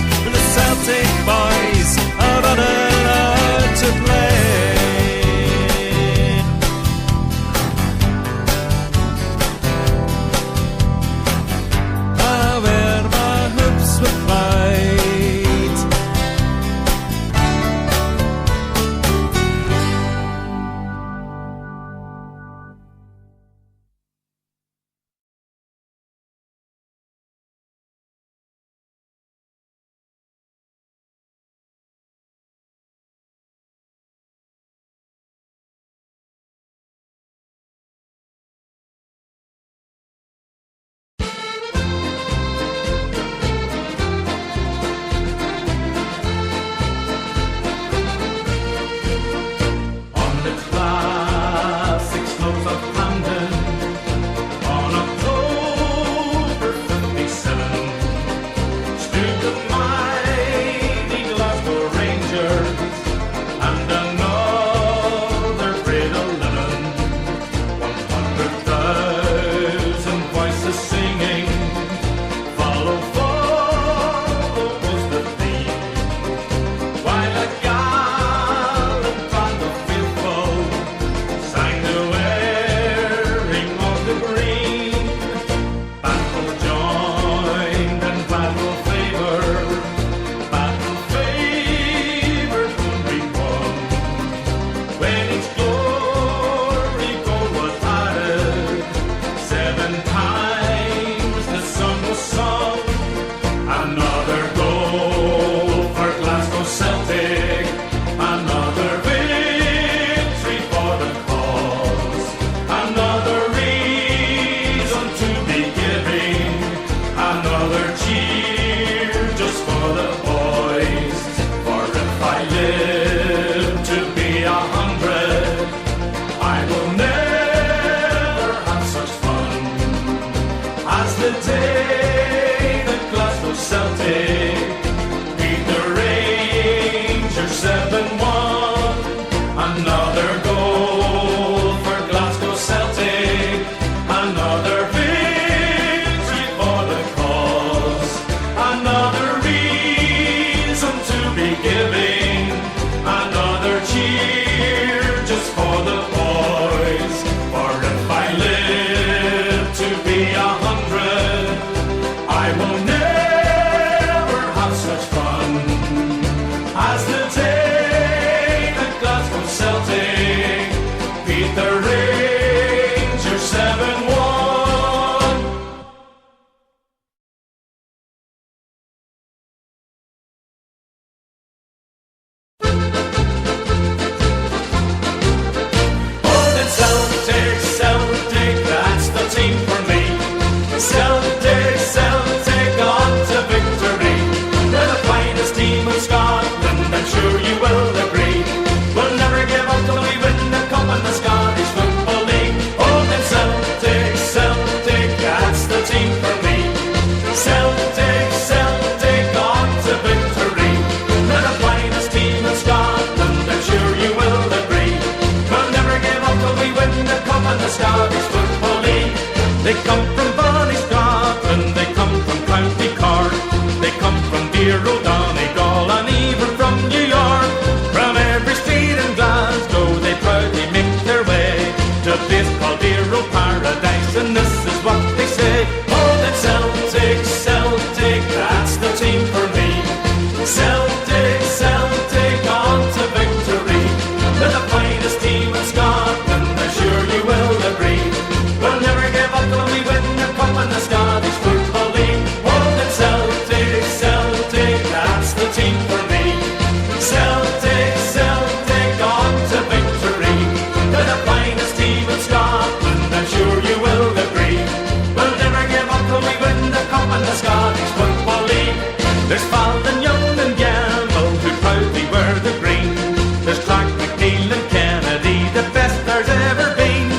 close of Camden on October 57 stood the mighty Glasgow Rangers and another grade 11. 100,000 voices singing, follow, follow was the theme, while a gallant band of faithful sang the wearing of the green. Battle joined and battle favoured will be won. When its glory goal was added, 7 times the song was sung. Another goal for Glasgow Celtic, another victory for the cause, another reason to be giving, another cheer just for the boys. For if I live to be 100, I will never have such fun as the day that Glasgow Celtic beat the Rangers 7-1. Another goal for Glasgow Celtic, another victory for the cause, another reason to be giving, another cheer just for the boys. For if I live to be 100, I will never have such fun as the day that Glasgow Celtic beat the Rangers 7-1. Oh, then Celtic, Celtic, that's the team for me. Celtic, Celtic, on to victory. They're the finest team in Scotland, I'm sure you will agree. We'll never give up till we win the cup in the Scottish Football League. Oh, then Celtic, Celtic, that's the team for me. Celtic, Celtic, on to victory. They're the finest team in Scotland, I'm sure you will agree. We'll never give up till we win the cup in the Scottish Football League. They come from Bonnie, Scotland, they come from County Cork, they come from dear old Donegal and even from New York. From every street in Glasgow they proudly make their way to a place called dear old Paradise, and this is what they say. Oh, then Celtic, Celtic, that's the team for me. Celtic, Celtic, on to victory. They're the finest team in Scotland, I'm sure you will agree. We'll never give up till we win the cup in the Scottish Football League. Oh, then Celtic, Celtic, that's the team for me. Celtic, Celtic, on to victory. They're the finest team in Scotland, I'm sure you will agree. We'll never give up till we win the cup in the Scottish Football League. There's Fallon, Young and Gamble who proudly wear the green. There's Clark, McNeil and Kennedy, the best there's ever been.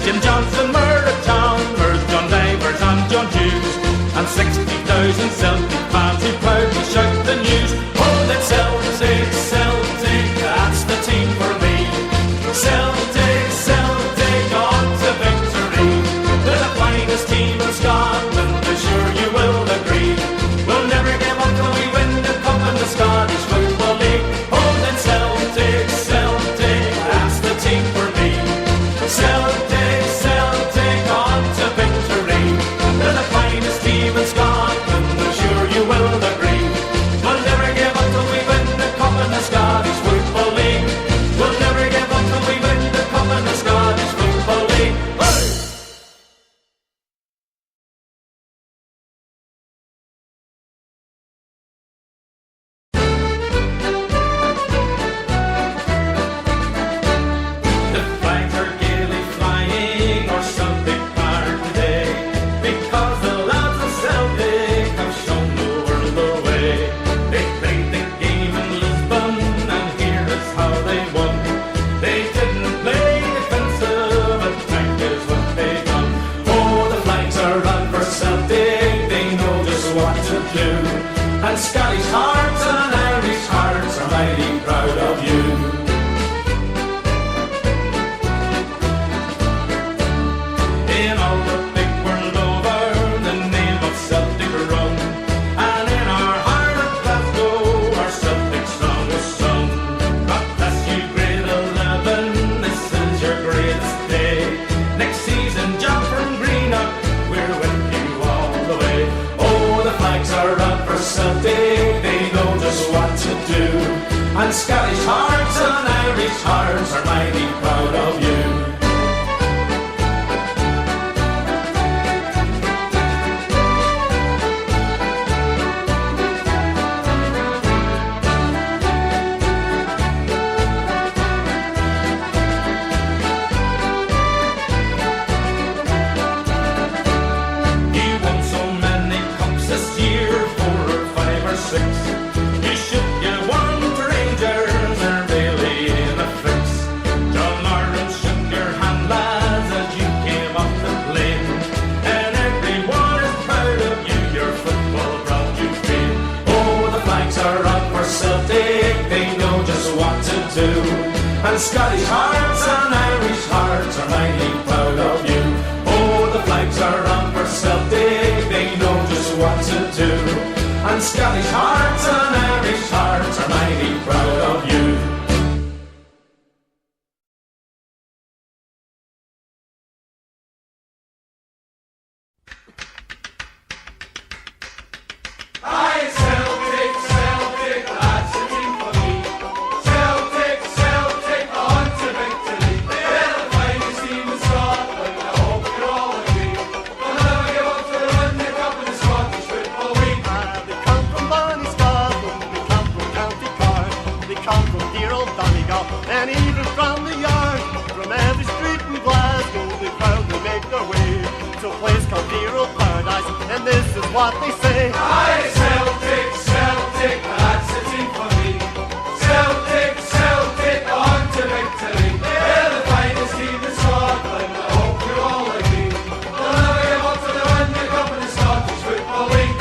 Jim Johnson, Murdoch, Chalmers, John Divers and John Hughes, and 60,000 Celtic fans who proudly shout the news. Oh, then Celtic, Celtic, that's the team for me. Celtic, Celtic, on to victory. They're the finest team in Scotland, I'm sure you will agree. We'll never give up till we win the cup in the Scottish Football League. Oh, then Celtic, Celtic, that's the team for me. Celtic, Celtic, on to victory. They're the finest team in Scotland, I'm sure And Scottish hearts and Irish hearts are mighty proud of you. In all the big world over, the name of Celtic run, and in our heart of Glasgow, our Celtic song is sung. God bless you, grade 11, this is your greatest day. Next season, jump from Greenock, we're with you all the way. Oh, the flags are up for Celtic, they know just what to do. And Scottish hearts and Irish hearts are mighty proud of you. And Scottish hearts and Irish hearts are mighty proud of you. Oh, the flags are up for Celtic, they know just what to do. And Scottish hearts and Irish hearts are mighty proud of you. And even from the yard, from every street in Glasgow, they proudly make their way to a place called Dear Old Paradise, and this is what they say. Aye, Celtic, Celtic, that's the team for me. Celtic, Celtic, on to victory. They're the finest team in Scotland, I hope you all agree. They'll never give up till they win the cup in the Scottish Football League.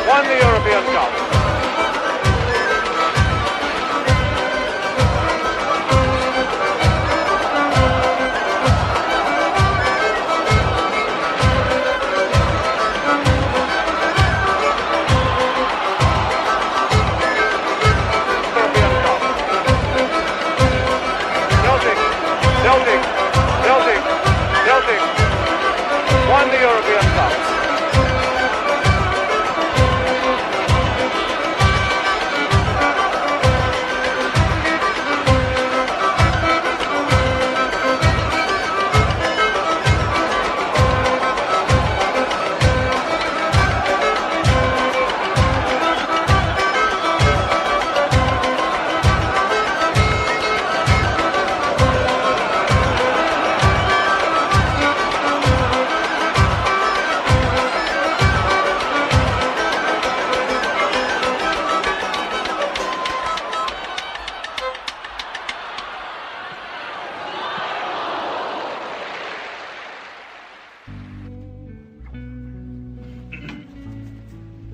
Won the European Cup.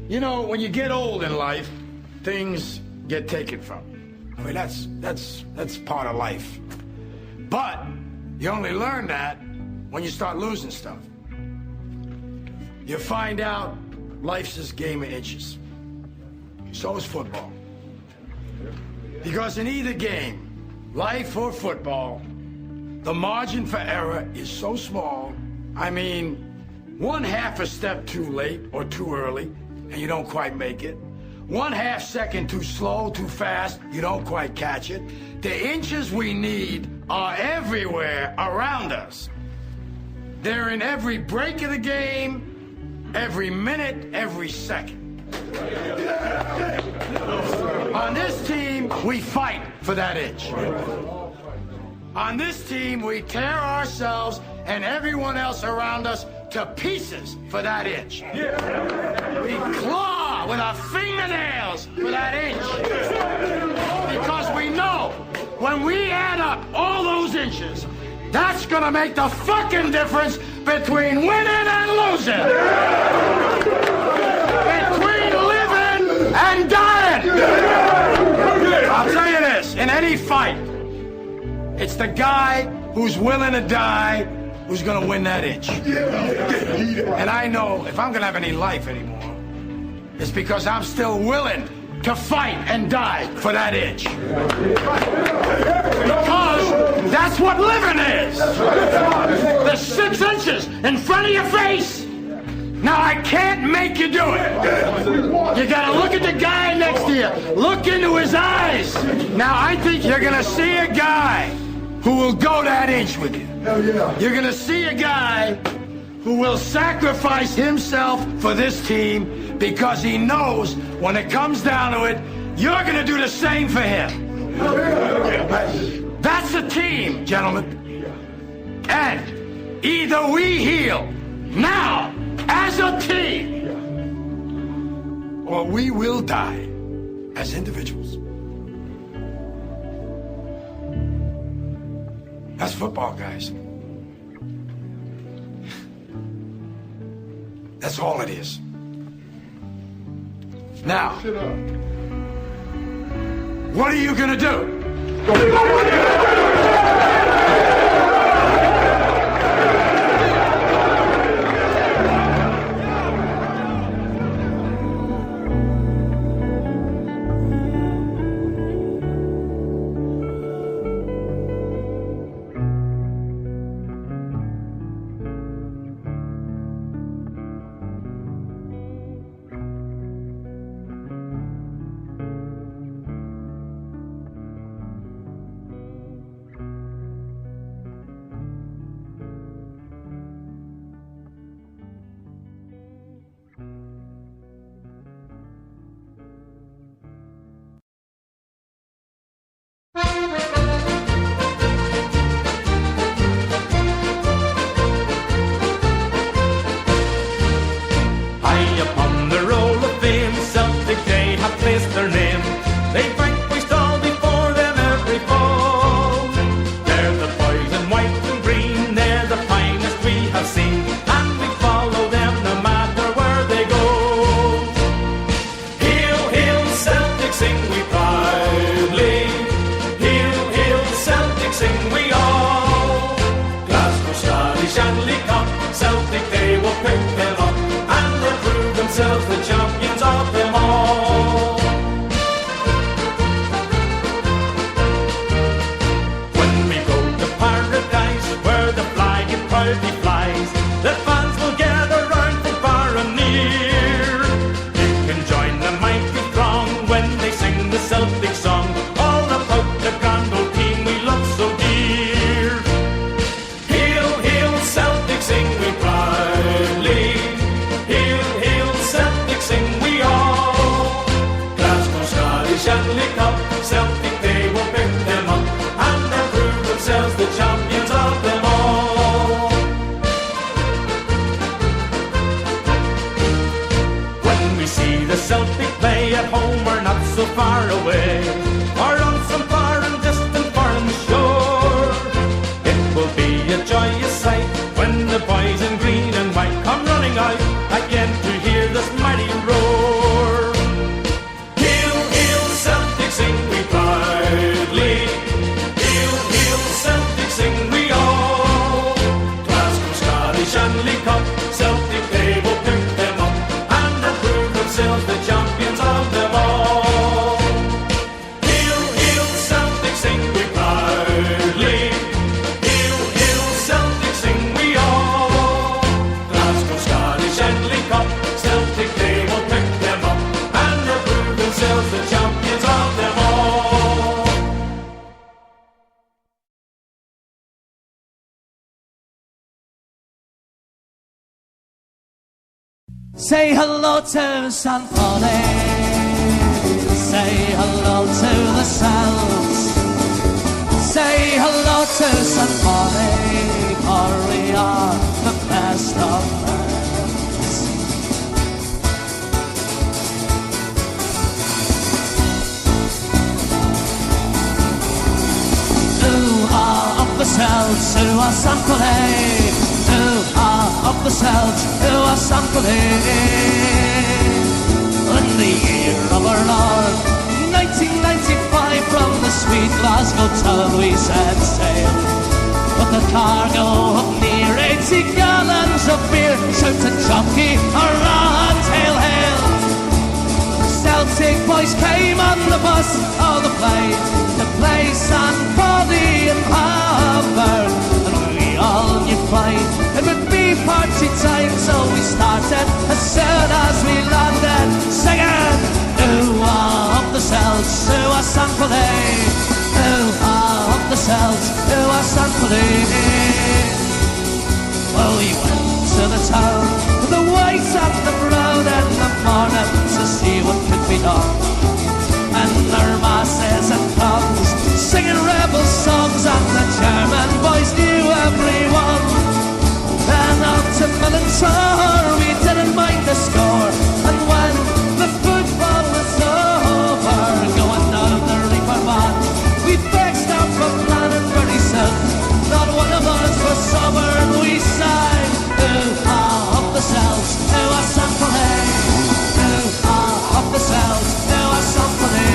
You know, when you get old in life, things get taken from you. I mean, that's part of life. But you only learn that when you start losing stuff. You find out life's this game of inches. So is football. Because in either game, life or football, the margin for error is so small. I mean, 1/2 a step too late or too early, and you don't quite make it. 1/2 second too slow, too fast, you don't quite catch it. The inches we need are everywhere around us. They're in every break of the game, every minute, every second. On this team, we fight for that inch. On this team, we tear ourselves and everyone else around us to pieces for that inch. We claw with our fingernails for that inch. Because we know when we add up all those inches, that's gonna make the fucking difference between winning and losing. Between living and dying. I'll tell you this, in any fight, it's the guy who's willing to die who's gonna win that inch. And I know if I'm gonna have any life anymore, it's because I'm still willing to fight and die for that inch. Because that's what living is. The 6 inches in front of your face. Now I can't make you do it. You gotta look at the guy next to you. Look into his eyes. Now I think you're gonna see a guy who will go that inch with you. You're gonna see a guy who will sacrifice himself for this team because he knows when it comes down to it, you're gonna do the same for him. That's a team, gentlemen. And either we heal now as a team, or we will die as individuals. That's football, guys. That's all it is. Now, what are you gonna do? When the boys in green and white come running out again to hear this mighty roar. Shanley Cup. Celtic they will pick them up and they'll prove themselves the champions of them all. Hail, hail, Celtic, sing we proudly. Hail, hail, Celtic, sing we all. Glasgow, Scottish, Shanley Cup. Celtic they will pick them up and they'll prove themselves the champions of them all. Say hello to St. Pauli. Say hello to the Celts. Say hello to St. Pauli, for we are the best of friends. Ooh-ah of the Celts, ooh-ah St. Pauli. Ooh-ah of the Celts, ooh-ah St. Pauli. In the year of our Lord 1995, from the sweet Glasgow town we set sail with a cargo of near 80 gallons of beer. Shouted jockey, hurrah, tail hail. Celtic boys came on the bus, all the play to play St. Pauli in Hamburg, and we all knew fine it would be party time, so we started as soon as we landed, singing ooh-ah of the Celts, ooh-ah St. Pauli, ooh-ah of the Celts, ooh-ah St. Pauli. Well, we went to the town with the white and the brown in the morning to see what could be done, and their masses and tongues singing rebel songs, and the German boys knew everyone. And out to Millentor we didn't mind the score, and when the football was over, going down the Reaper Van, we fixed up a plan, and very soon not one of us was sober, and we sang ooh-ah of the Celts, ooh-ah St. Pauli, ooh-ah of the Celts, ooh-ah St. Pauli.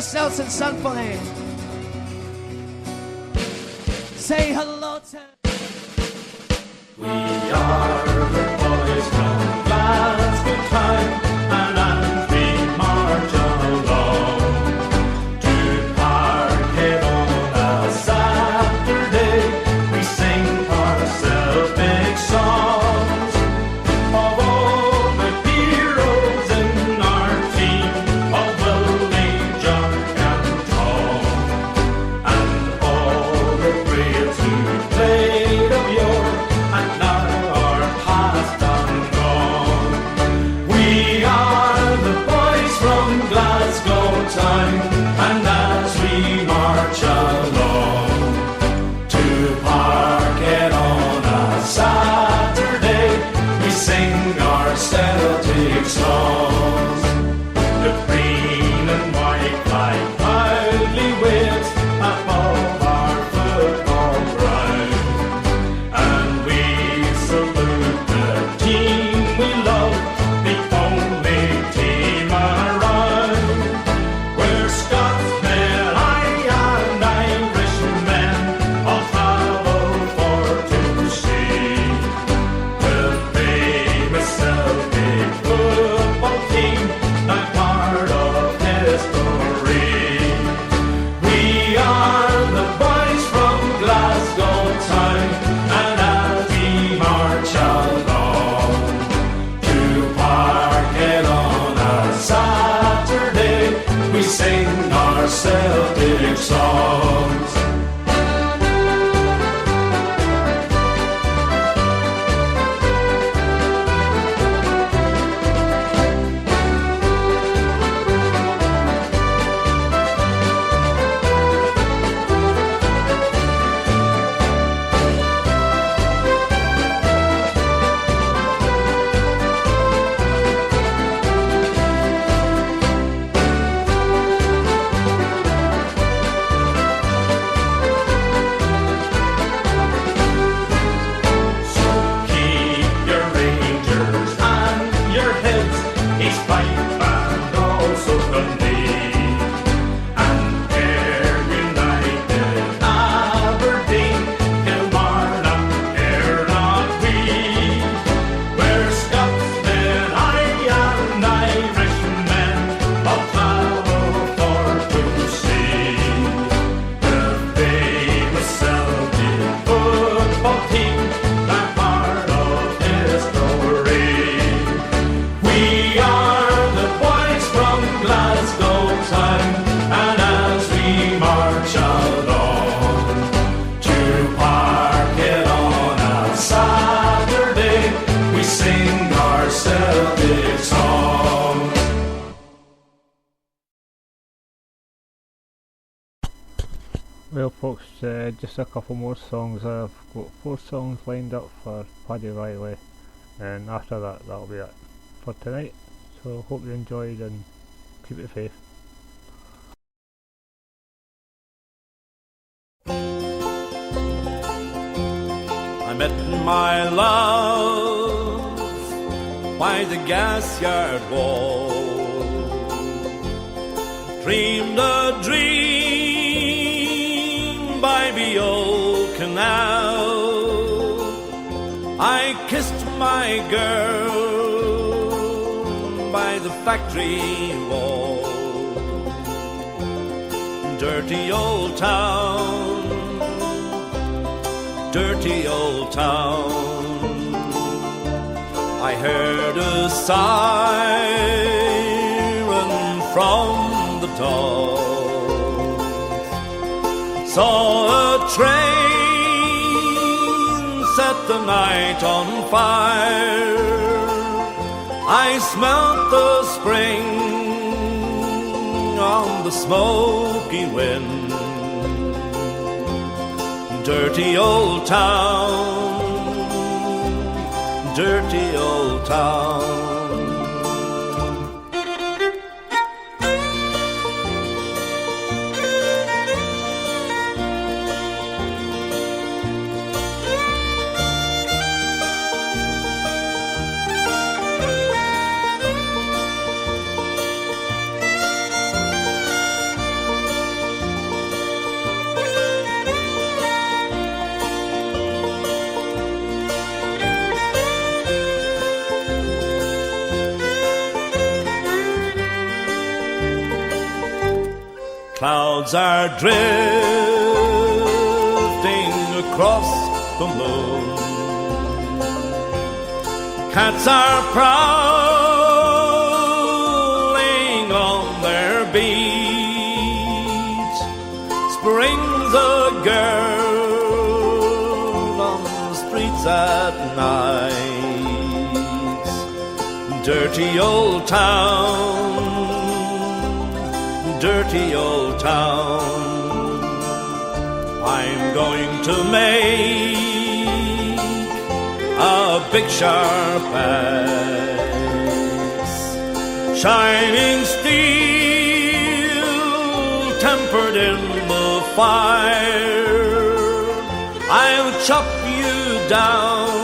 Celts and St. Pauli. Say hello to... We are the boys from Glasgow town, and as we march along to Parkhead on Well, folks, just a couple more songs. I've got 4 songs lined up for Paddy Riley, and after that, that'll be it for tonight. So, hope you enjoyed and keep it faith. I met my love by the gas yard wall, dreamed a dream by the old canal. I kissed my girl by the factory wall. Dirty old town, dirty old town. I heard a siren from the top, saw a train set the night on fire. I smelt the spring on the smoky wind. Dirty old town, dirty old town. Clouds are drifting across the moon. Cats are prowling on their beat. Spring's a girl on the streets at night. Dirty old town, dirty old town. I'm going to make a big sharp axe, shining steel tempered in the fire. I'll chop you down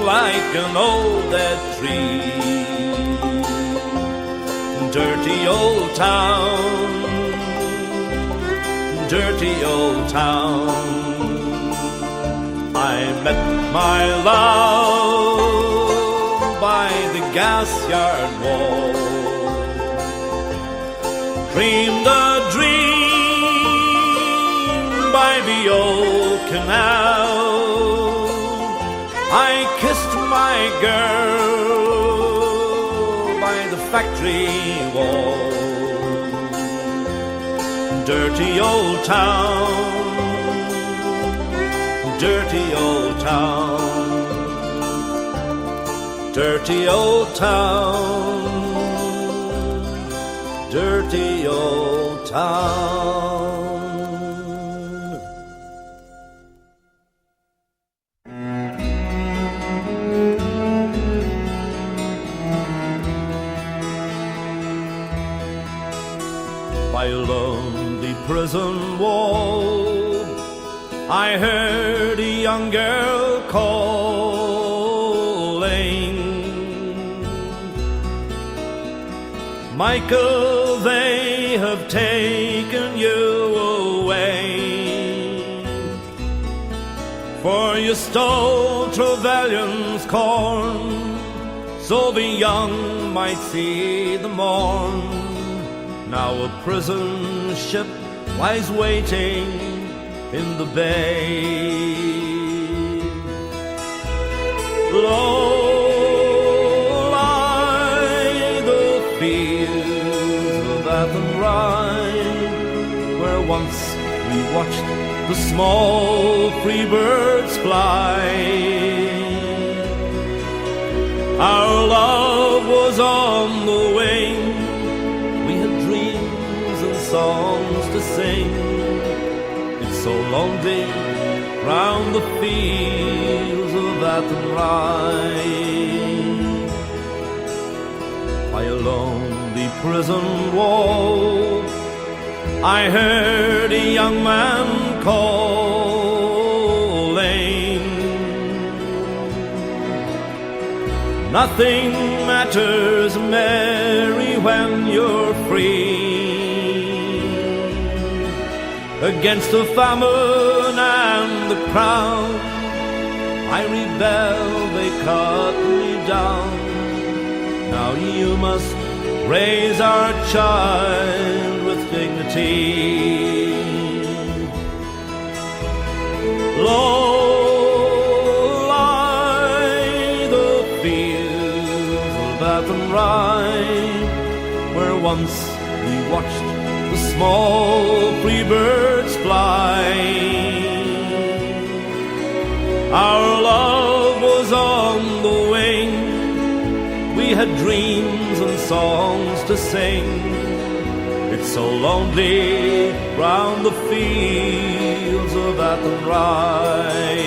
like an old dead tree. Dirty old town, dirty old town. I met my love by the gas yard wall, dreamed a dream by the old canal. I kissed my girl by the factory wall. Dirty old town, dirty old town, dirty old town, dirty old town. By a lonely prison wall, I heard a young girl calling, Michael, they have taken you away, for you stole Trevelyan's corn, so the young might see the morn. Now a prison ship lies waiting in the bay. Low lie the fields of Athenry, where once we watched the small free birds fly. Our love was on the wing, songs to sing, so lonely round the fields of Athenry. By a lonely prison wall, I heard a young man calling. Nothing matters, Mary, when you're free. Against the famine and the crown, I rebelled, they cut me down. Now you must raise our child with dignity. Low lie the fields of Athenry, where once we watched the small free birds fly. Our love was on the wing, we had dreams and songs to sing. It's so lonely round the fields of Athenry.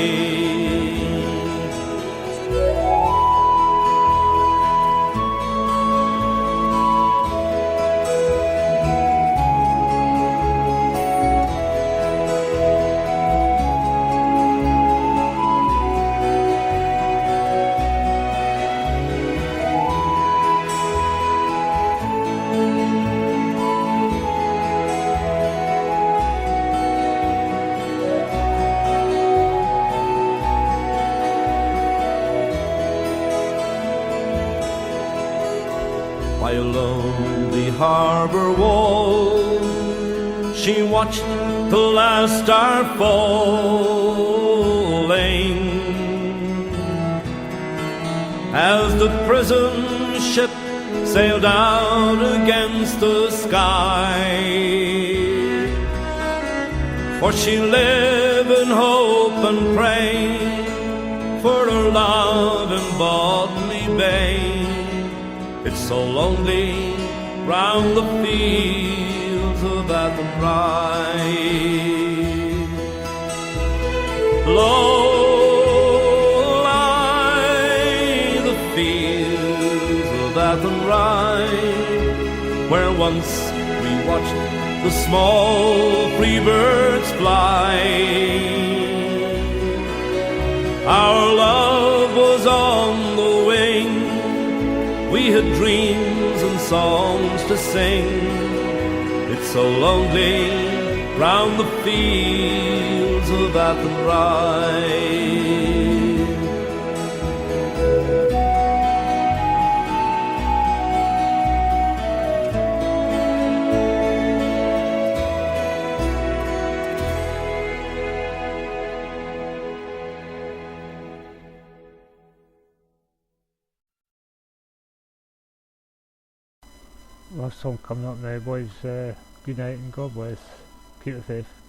By a lonely harbour wall, she watched the last star falling. As the prison ship sailed out against the sky, for she lived in hope and pray, for her love in Bodney Bay. It's so lonely round the fields of Athenry. Low lie the fields of Athenry, where once we watched the small free birds fly. Our love was on the wing, we had dreams and songs to sing. It's so lonely round the fields of Athenry. Last song coming up now, boys. Good night and God bless. Keep the faith.